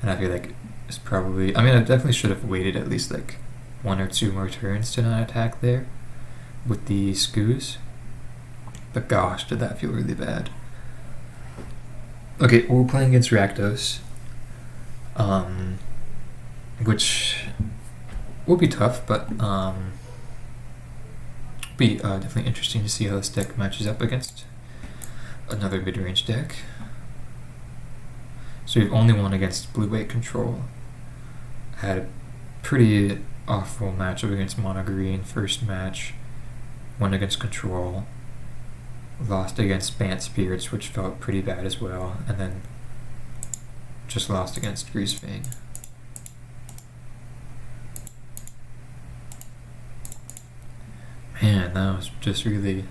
And I feel like it's probably, I mean, I definitely should have waited at least like 1 or 2 more turns to not attack there with the scoos. But gosh, did that feel really bad. Okay, we're playing against Rakdos, which will be tough, but be definitely interesting to see how this deck matches up against another mid-range deck. So we've only won against blue-white control. Had a pretty awful matchup against mono green first match. Won against control. Lost against Bant Spirits, which felt pretty bad as well, and then just lost against Greasefang. Man, that was just really,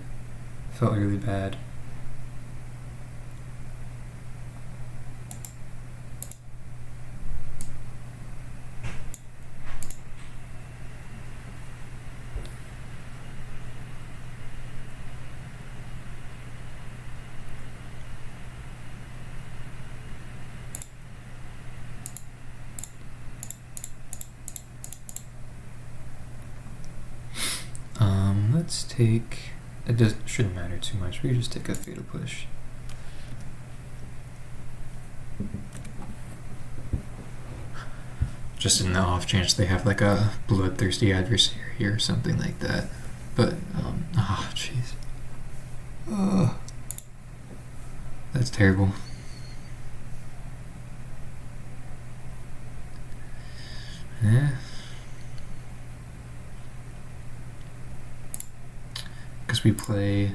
felt really bad. Let's take, shouldn't matter too much, we just take a fatal push. Just in the off chance they have like a bloodthirsty adversary or something like that. But, jeez. That's terrible. Yeah. Because we play,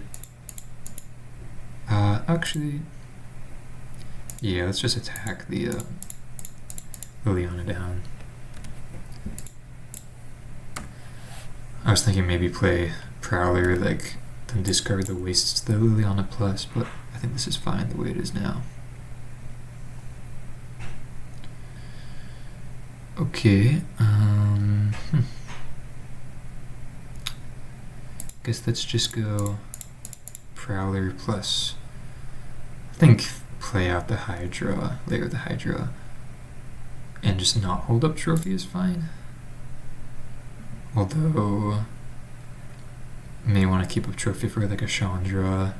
actually, yeah, let's just attack the Liliana down. I was thinking maybe play Prowler, like, then discard the wastes the Liliana plus, but I think this is fine the way it is now. Okay, guess let's just go Prowler plus, I think play out the Hydra, layer the Hydra, and just not hold up trophy is fine. Although, may want to keep up trophy for like a Chandra,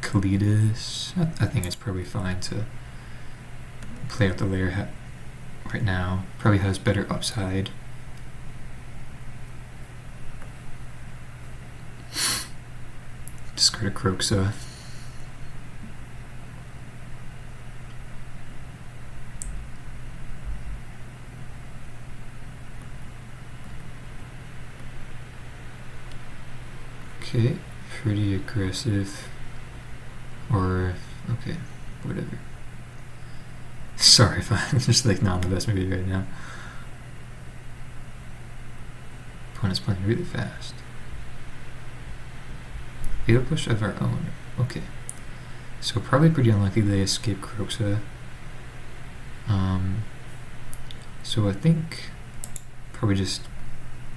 Kalidas. I think it's probably fine to play out the layer right now. Probably has better upside. Discard a Croxa. Okay, pretty aggressive. Or, okay, whatever. Sorry if I'm just like not in the best mood right now. Opponent's playing really fast. Fatal push of our own. Okay. So probably pretty unlikely they escape Croxa. So I think probably just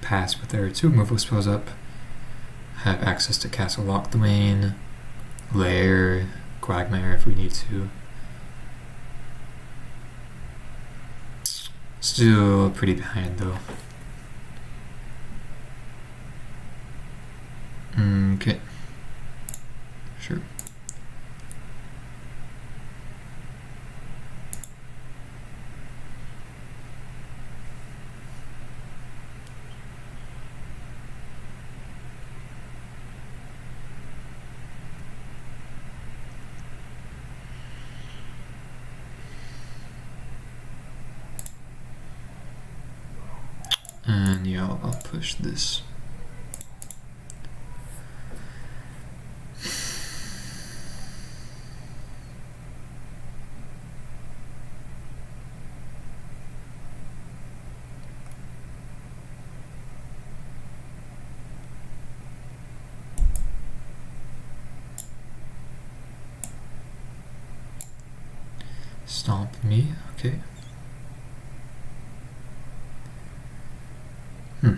pass with our 2 removal spells up. Have access to Castle Lock Domain, Lair, Quagmire if we need to. Still pretty behind though. Okay. Sure. then yeah, I'll push this. Stomp me, okay. I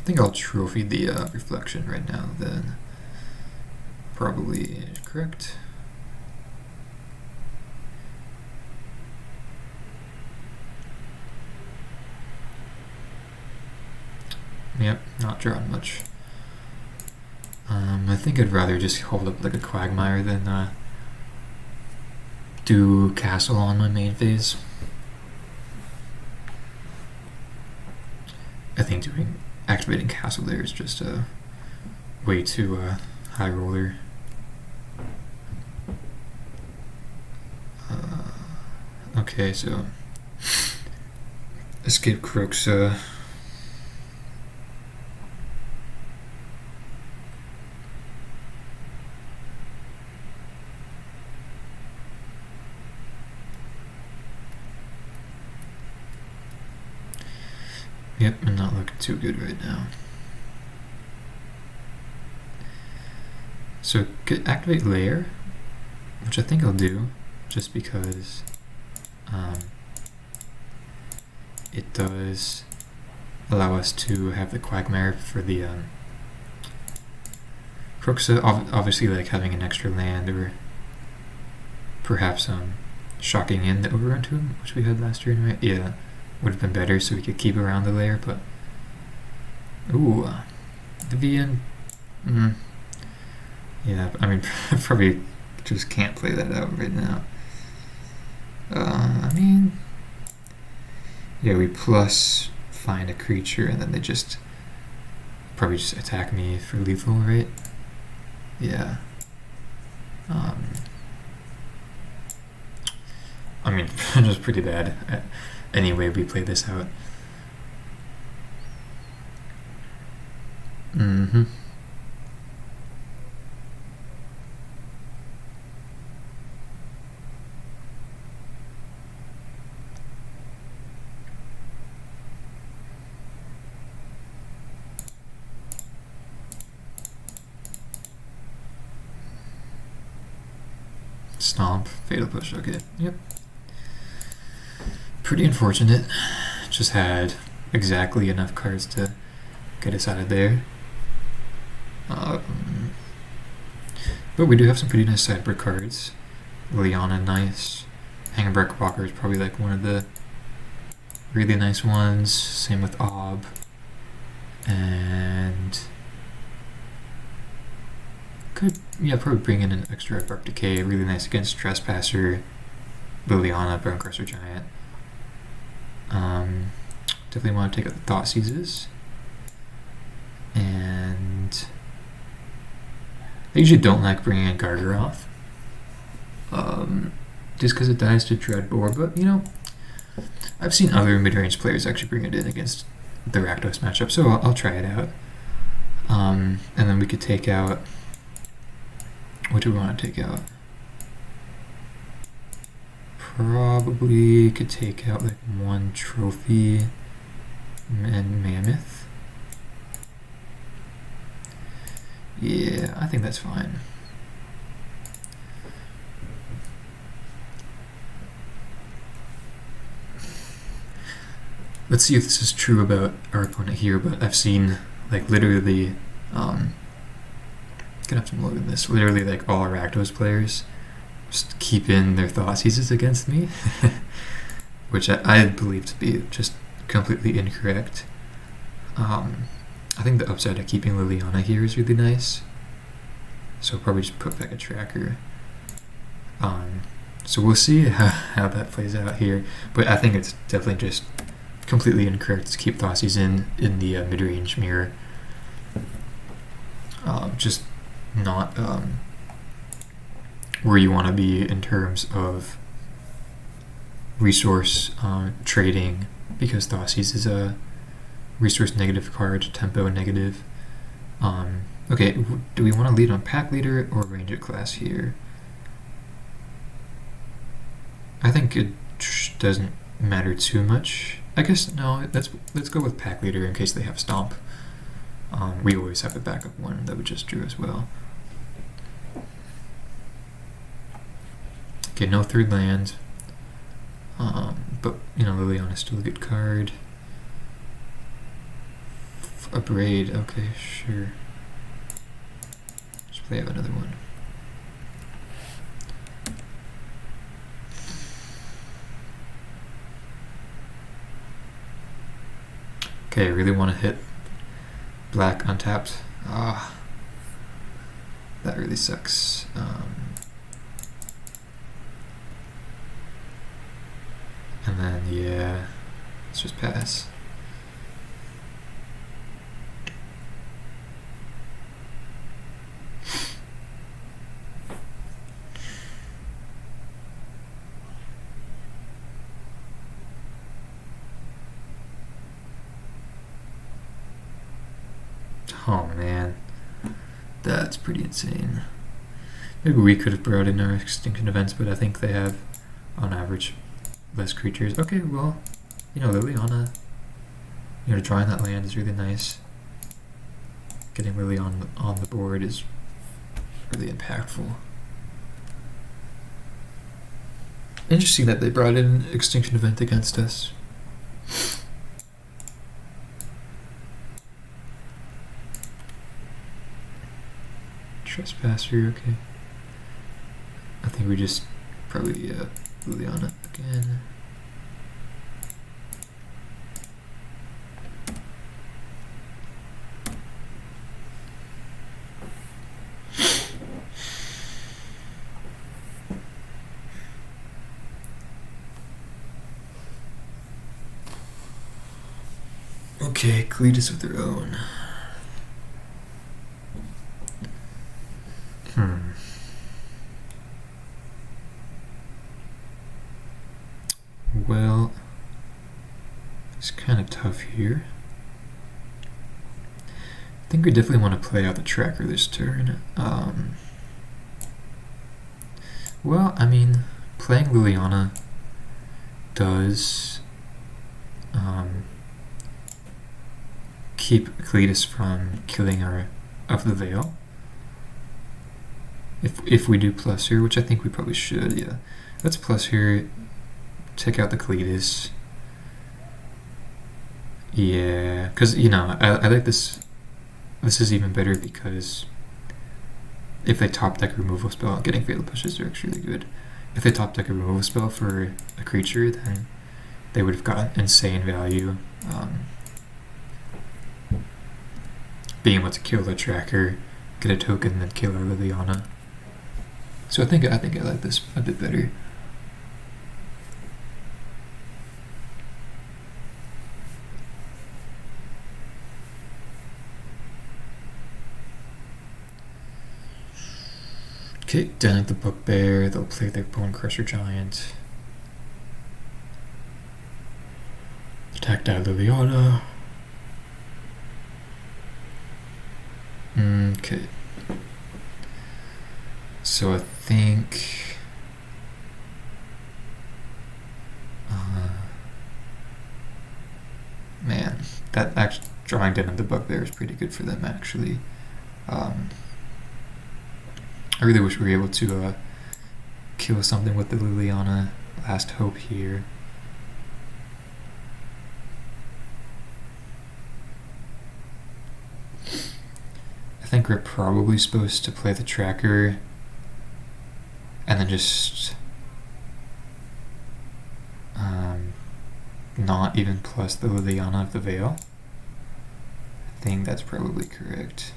think I'll trophy the reflection right now then. Probably correct. Yep, not drawing much. I think I'd rather just hold up like a Quagmire than do castle on my main phase. I think activating castle there is just a way too high roller. Okay, so escape Croxa. Yep, I'm not looking too good right now. So activate layer, which I think I'll do, just because it does allow us to have the Quagmire for the Croxa. Obviously, like having an extra land, or perhaps shocking in the overrun to him, which we had last turn, right? Yeah. Would have been better so we could keep around the layer, but ooh, the VN. Yeah, I mean, I probably just can't play that out right now. I mean, yeah, we plus find a creature and then they just probably just attack me for lethal, right? Yeah. I mean, just pretty bad. Anyway, we play this out. Stomp, fatal push, okay, yep. Pretty unfortunate. Just had exactly enough cards to get us out of there. But we do have some pretty nice sideboard cards. Liliana, nice. Hangenbreck Walker is probably like one of the really nice ones. Same with Ob. And could, yeah, probably bring in an extra Abrupt Decay. Really nice against Trespasser, Liliana, Bonecrusher Giant. Definitely want to take out the Thought Seizes. And I usually don't like bringing in Gargaroth, just because it dies to Dreadbore, but you know, I've seen other mid-range players actually bring it in against the Rakdos matchup, so I'll try it out. And then we could take out, what do we want to take out? Probably could take out like one Trophy and Mammoth. Yeah, I think that's fine. Let's see if this is true about our opponent here, but I've seen like literally, gonna have to look at this, literally like all Rakdos players just keep in their Thought Seizes against me, which I believe to be just completely incorrect. I think the upside of keeping Liliana here is really nice, so I'll probably just put back a tracker. So we'll see how that plays out here, but I think it's definitely just completely incorrect to keep Thoughtseize in the mid-range mirror. Just not where you want to be in terms of resource trading, because Thoughtseize is resource negative card, tempo negative. Okay, do we want to lead on pack leader or ranger class here? I think it doesn't matter too much. I guess no. Let's go with pack leader in case they have stomp. We always have a backup one that we just drew as well. Okay, no third land. But you know, Liliana's still a good card. A braid, okay, sure. Let's play out another one. Okay, I really want to hit black untapped. Ah, that really sucks. And then, yeah, let's just pass. Oh man, that's pretty insane. Maybe we could have brought in our extinction events, but I think they have, on average, less creatures. Okay, well, you know, Liliana, you know, drawing that land is really nice. Getting Lily on the board is really impactful. Interesting that they brought in extinction event against us. Trespasser, okay. I think we just probably Liliana again. Okay, Cletus with their own. Well, it's kind of tough here. I think we definitely want to play out the tracker this turn. Well, I mean, playing Liliana does keep Cletus from killing our of the Veil. If we do plus here, which I think we probably should, yeah. Let's plus here. Take out the Cletus. Yeah, because, you know, I like this. This is even better because if they top deck a removal spell, getting fatal pushes are actually really good. If they top deck a removal spell for a creature, then they would have got insane value. Being able to kill the tracker, get a token, and then kill our Liliana. So I think I like this a bit better. Okay, down at the Bugbear, they'll play their Bone Crusher Giant. Attack that Liliana. Okay. So I think... man, that actually drawing down the Bugbear is pretty good for them, actually. I really wish we were able to kill something with the Liliana. Last hope here. I think we're probably supposed to play the tracker and then just not even plus the Liliana of the Veil. I think that's probably correct.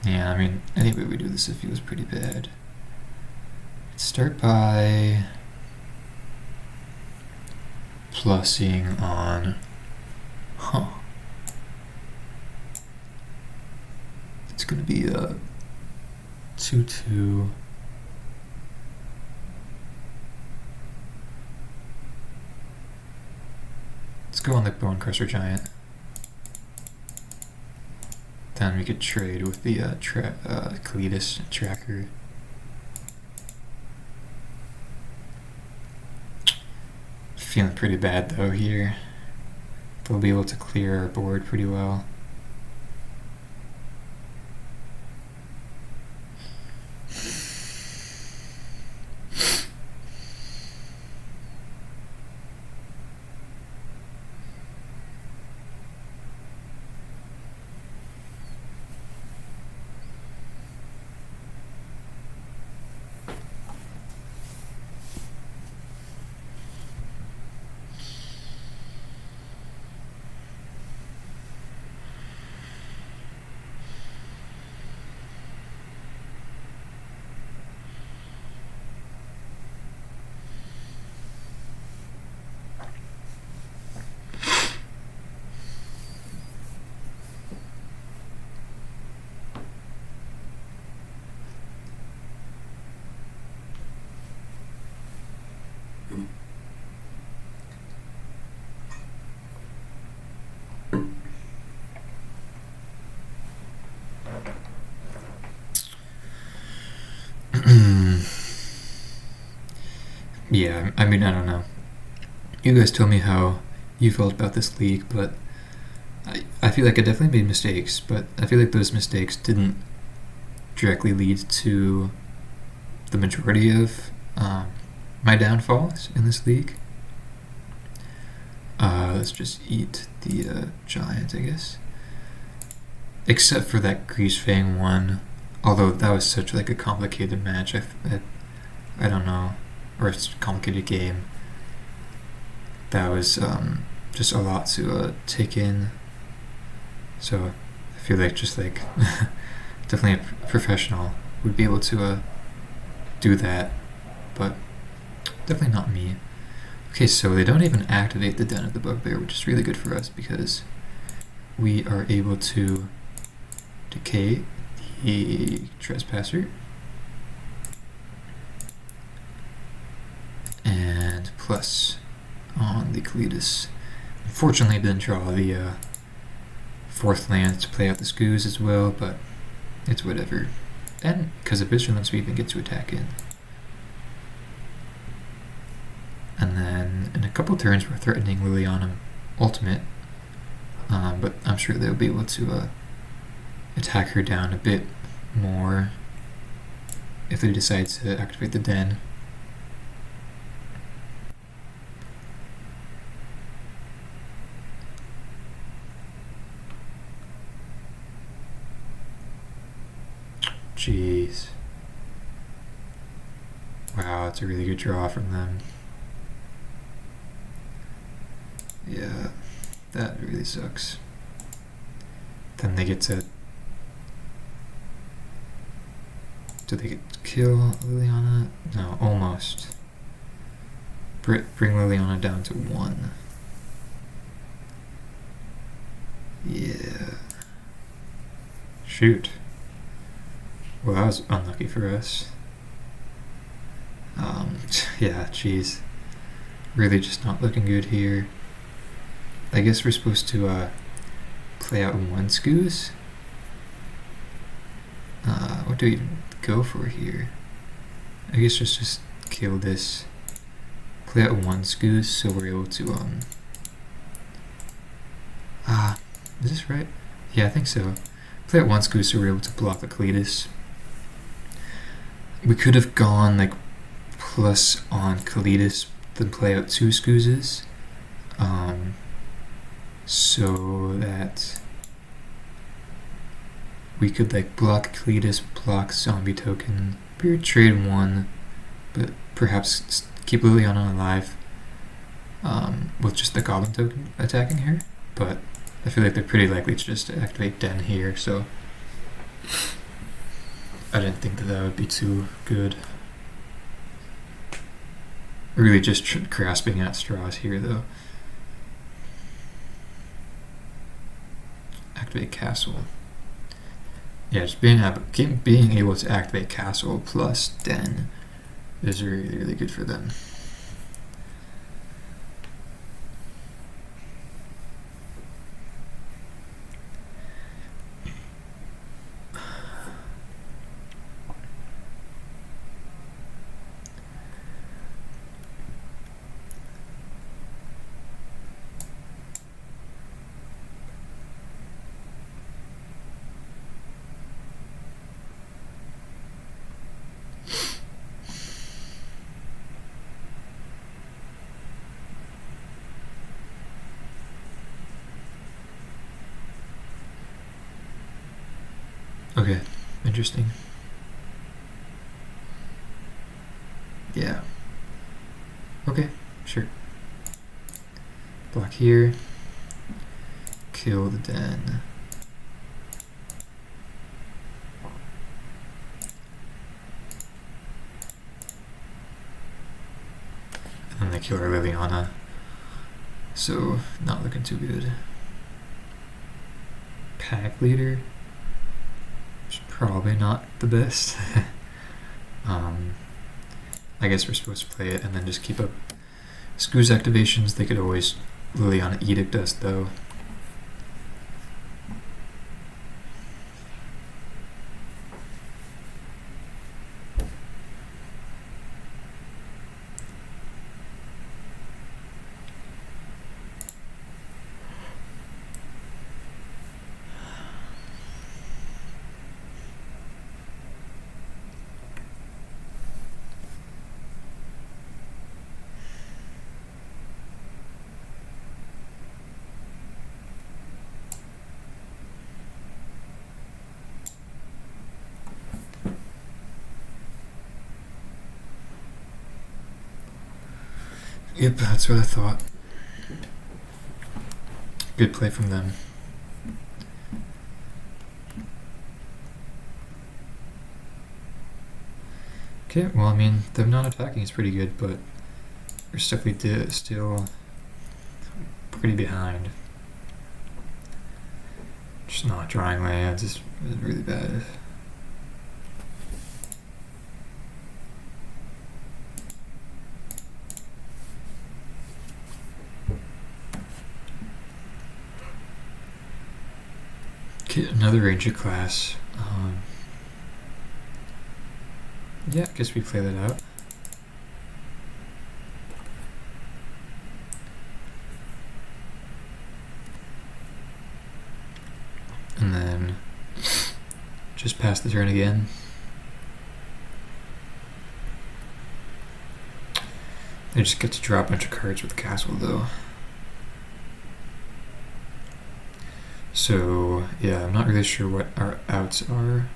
Yeah, I mean, any way we do this, it feels pretty bad. Let's start by plussing on... Huh. It's going to be 2/2. Let's go on the Bone Crusher Giant. Then we could trade with the Cletus tracker. Feeling pretty bad though here. They'll be able to clear our board pretty well. Yeah, I mean, I don't know. You guys tell me how you felt about this league, but I feel like I definitely made mistakes, but I feel like those mistakes didn't directly lead to the majority of my downfalls in this league. Let's just eat the giant, I guess. Except for that Greasefang one, although that was such like a complicated match. I don't know, or it's a complicated game. That was just a lot to take in. So I feel like just like definitely a professional would be able to do that, but definitely not me. Okay, so they don't even activate the Den of the Bugbear, which is really good for us because we are able to decay the Trespasser and plus on the Cletus. Unfortunately, I didn't draw the fourth land to play out the Scoos as well, but it's whatever. And because of Vigilance, we even get to attack in. And then in a couple turns, we're threatening Liliana Ultimate, but I'm sure they'll be able to attack her down a bit more if they decide to activate the Den. Jeez. Wow, it's a really good draw from them. Yeah, that really sucks. Then they get to... Do they get to kill Liliana? No, almost. Bring Liliana down to 1. Yeah. Shoot. Well, that was unlucky for us. Yeah, jeez. Really just not looking good here. I guess we're supposed to play out 1 Scoos. What do we even go for here? I guess just kill this. Play out 1 Scoos so we're able to is this right? Yeah, I think so. Play out 1 Scoos so we're able to block the Cletus. We could have gone like plus on Cletus, then play out 2 Scooses. So that we could like block Cletus, block Zombie Token, trade 1, but perhaps keep Liliana alive with just the Goblin Token attacking her. But I feel like they're pretty likely to just activate Den here, so I didn't think that would be too good. Really just grasping at straws here though. Activate Castle. Yeah, just being able to activate Castle plus Den is really, really good for them. Okay, interesting. Yeah. Okay, sure. Block here. Kill the Den. And then they kill our Liliana. So, not looking too good. Pack leader. Probably not the best. I guess we're supposed to play it and then just keep up Scoo's activations. They could always Liliana Edict us though. Yep, that's what I thought. Good play from them. Okay, well, I mean, them not attacking is pretty good, but we're still pretty behind. Just not drawing lands is really bad. Okay, another ranger class. Yeah, I guess we play that out. And then just pass the turn again. They just get to draw a bunch of cards with the castle though. So yeah, I'm not really sure what our outs are.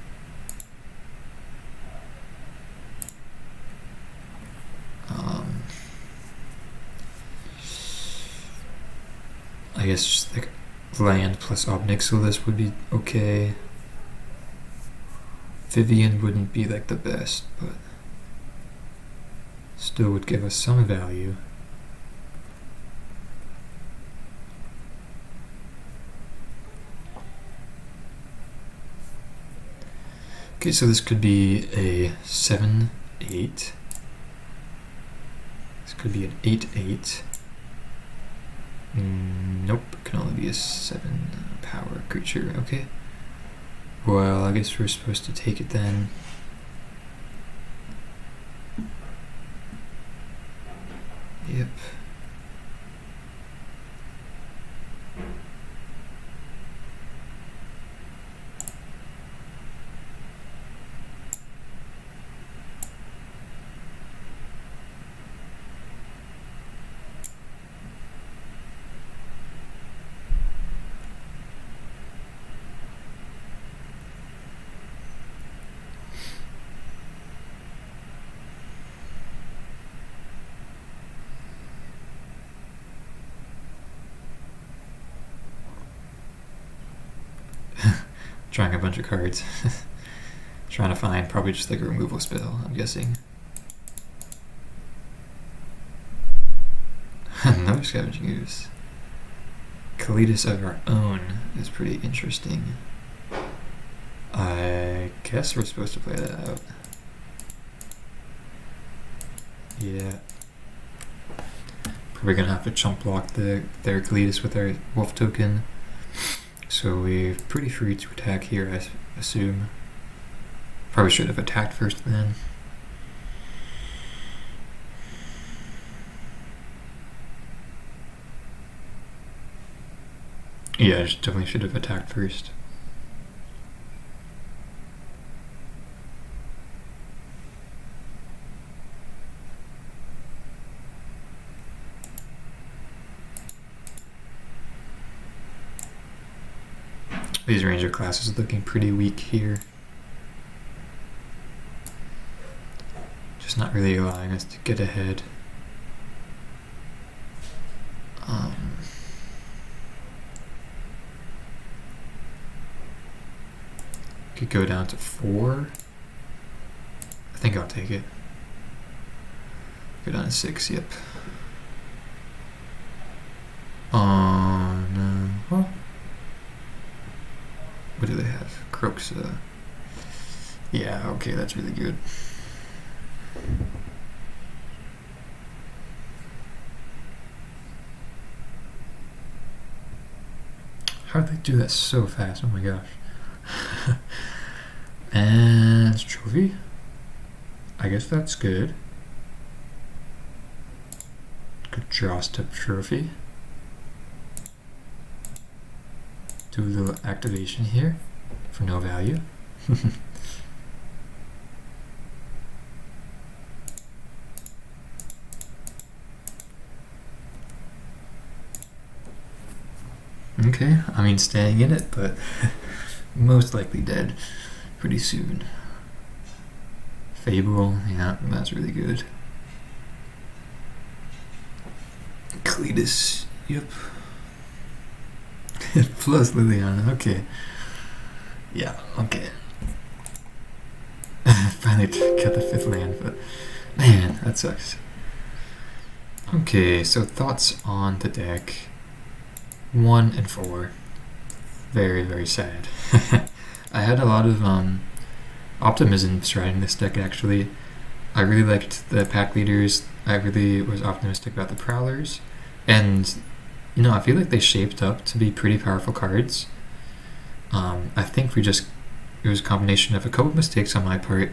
I guess just like land plus Obnixilis would be okay. Vivian wouldn't be like the best, but still would give us some value. Okay, so this could be a 7-8. This could be an 8-8. Nope, it can only be a 7 power creature. Okay. Well, I guess we're supposed to take it then. Yep. Drawing a bunch of cards. Trying to find probably just like a removal spell, I'm guessing. Another Scavenging Ooze. Kalitas of Our Own is pretty interesting. I guess we're supposed to play that out. Yeah. Probably gonna have to chump block their Rakdos with our wolf token. So we're pretty free to attack here, I assume. Probably should have attacked first then. Yeah, I definitely should have attacked first. These ranger classes are looking pretty weak here. Just not really allowing us to get ahead. Could go down to 4. I think I'll take it. Go down to 6, yep. Oh no. Well, what do they have? Crooks. Yeah, okay, that's really good. How did they do that so fast? Oh my gosh. And trophy. I guess that's good. Good draw step trophy. Do a little activation here for no value. Okay, I mean staying in it, but most likely dead pretty soon. Fable, yeah, that's really good. Cletus, yep. Plus Liliana, okay. Yeah, okay. Finally got the 5th land, but man, that sucks. Okay, so thoughts on the deck. 1 and 4. Very, very sad. I had a lot of optimism surrounding this deck, actually. I really liked the pack leaders. I really was optimistic about the prowlers. And, you know, I feel like they shaped up to be pretty powerful cards. I think it was a combination of a couple mistakes on my part,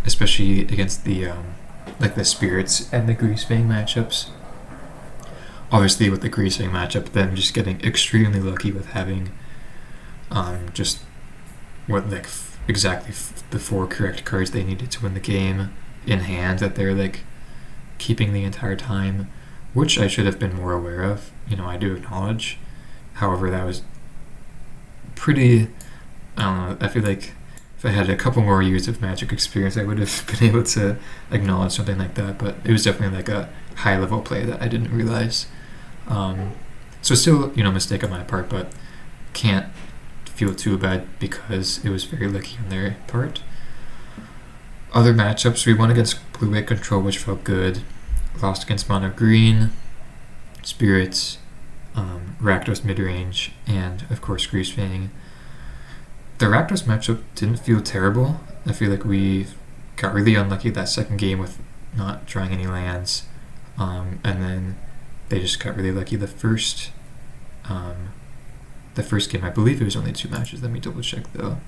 especially against the, like the Spirits and the Greasefang matchups. Obviously, with the Greasefang matchup, them just getting extremely lucky with having just exactly the 4 correct cards they needed to win the game in hand that they're like keeping the entire time, which I should have been more aware of. You know, I do acknowledge. However, that was pretty. I don't know. I feel like if I had a couple more years of Magic experience, I would have been able to acknowledge something like that. But it was definitely like a high level play that I didn't realize. So still, you know, mistake on my part, but can't feel too bad because it was very lucky on their part. Other matchups, we won against Blue-White Control, which felt good. Lost against Mono Green, Spirits, Rakdos Midrange, and of course Greasefang. The Rakdos matchup didn't feel terrible. I feel like we got really unlucky that second game with not drawing any lands, and then they just got really lucky the first game. I believe it was only 2 matches. Let me double check though.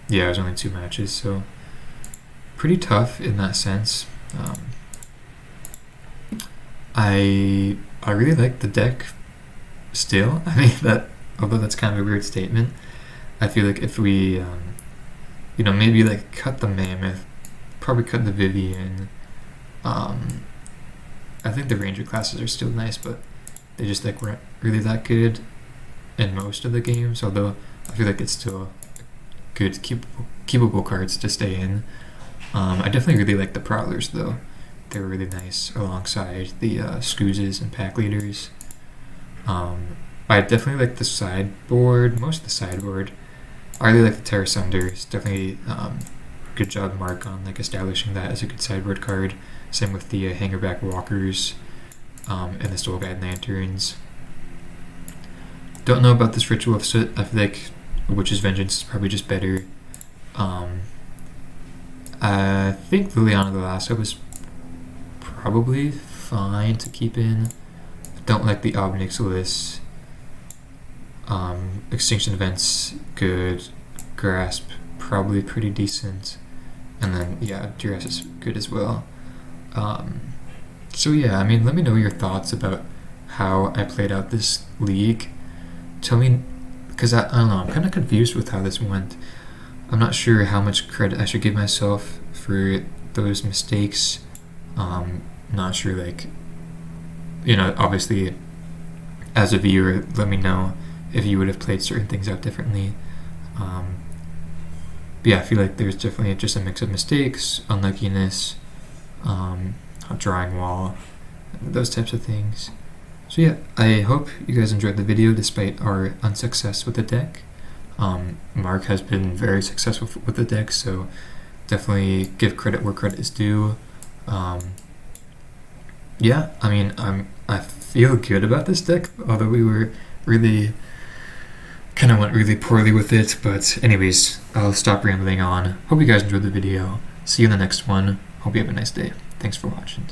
Yeah, it was only 2 matches, so pretty tough in that sense. I really like the deck still. I mean, although that's kind of a weird statement, I feel like if we you know, maybe like cut the Mammoth, probably cut the Vivian, I think the Ranger classes are still nice, but they just like weren't really that good in most of the games, although I feel like it's still good keepable cards to stay in. I definitely really like the Prowlers though. They were really nice alongside the Scoozes and Pack Leaders. I definitely like the sideboard, most of the sideboard. I really like the Terra Sunders. Definitely good job, Marc, on like establishing that as a good sideboard card. Same with the Hangerback Walkers and the Soul Guide Lanterns. Don't know about this Ritual of Soot. I feel like Witch's Vengeance is probably just better. I think Liliana the Lasso was probably fine to keep in. Don't like the Obnix list. Extinction Events, good. Grasp, probably pretty decent. And then, yeah, Duress is good as well. So yeah, I mean, let me know your thoughts about how I played out this league. Tell me, because I don't know, I'm kind of confused with how this went. I'm not sure how much credit I should give myself for those mistakes. Not sure, like, you know, obviously, as a viewer, let me know if you would have played certain things out differently. But yeah, I feel like there's definitely just a mix of mistakes, unluckiness, drawing wall, those types of things. So yeah, I hope you guys enjoyed the video despite our unsuccess with the deck. Marc has been very successful with the deck, so definitely give credit where credit is due. Yeah, I mean, I feel good about this deck, although we were really kind of went really poorly with it. But anyways, I'll stop rambling on. Hope you guys enjoyed the video. See you in the next one. Hope you have a nice day. Thanks for watching.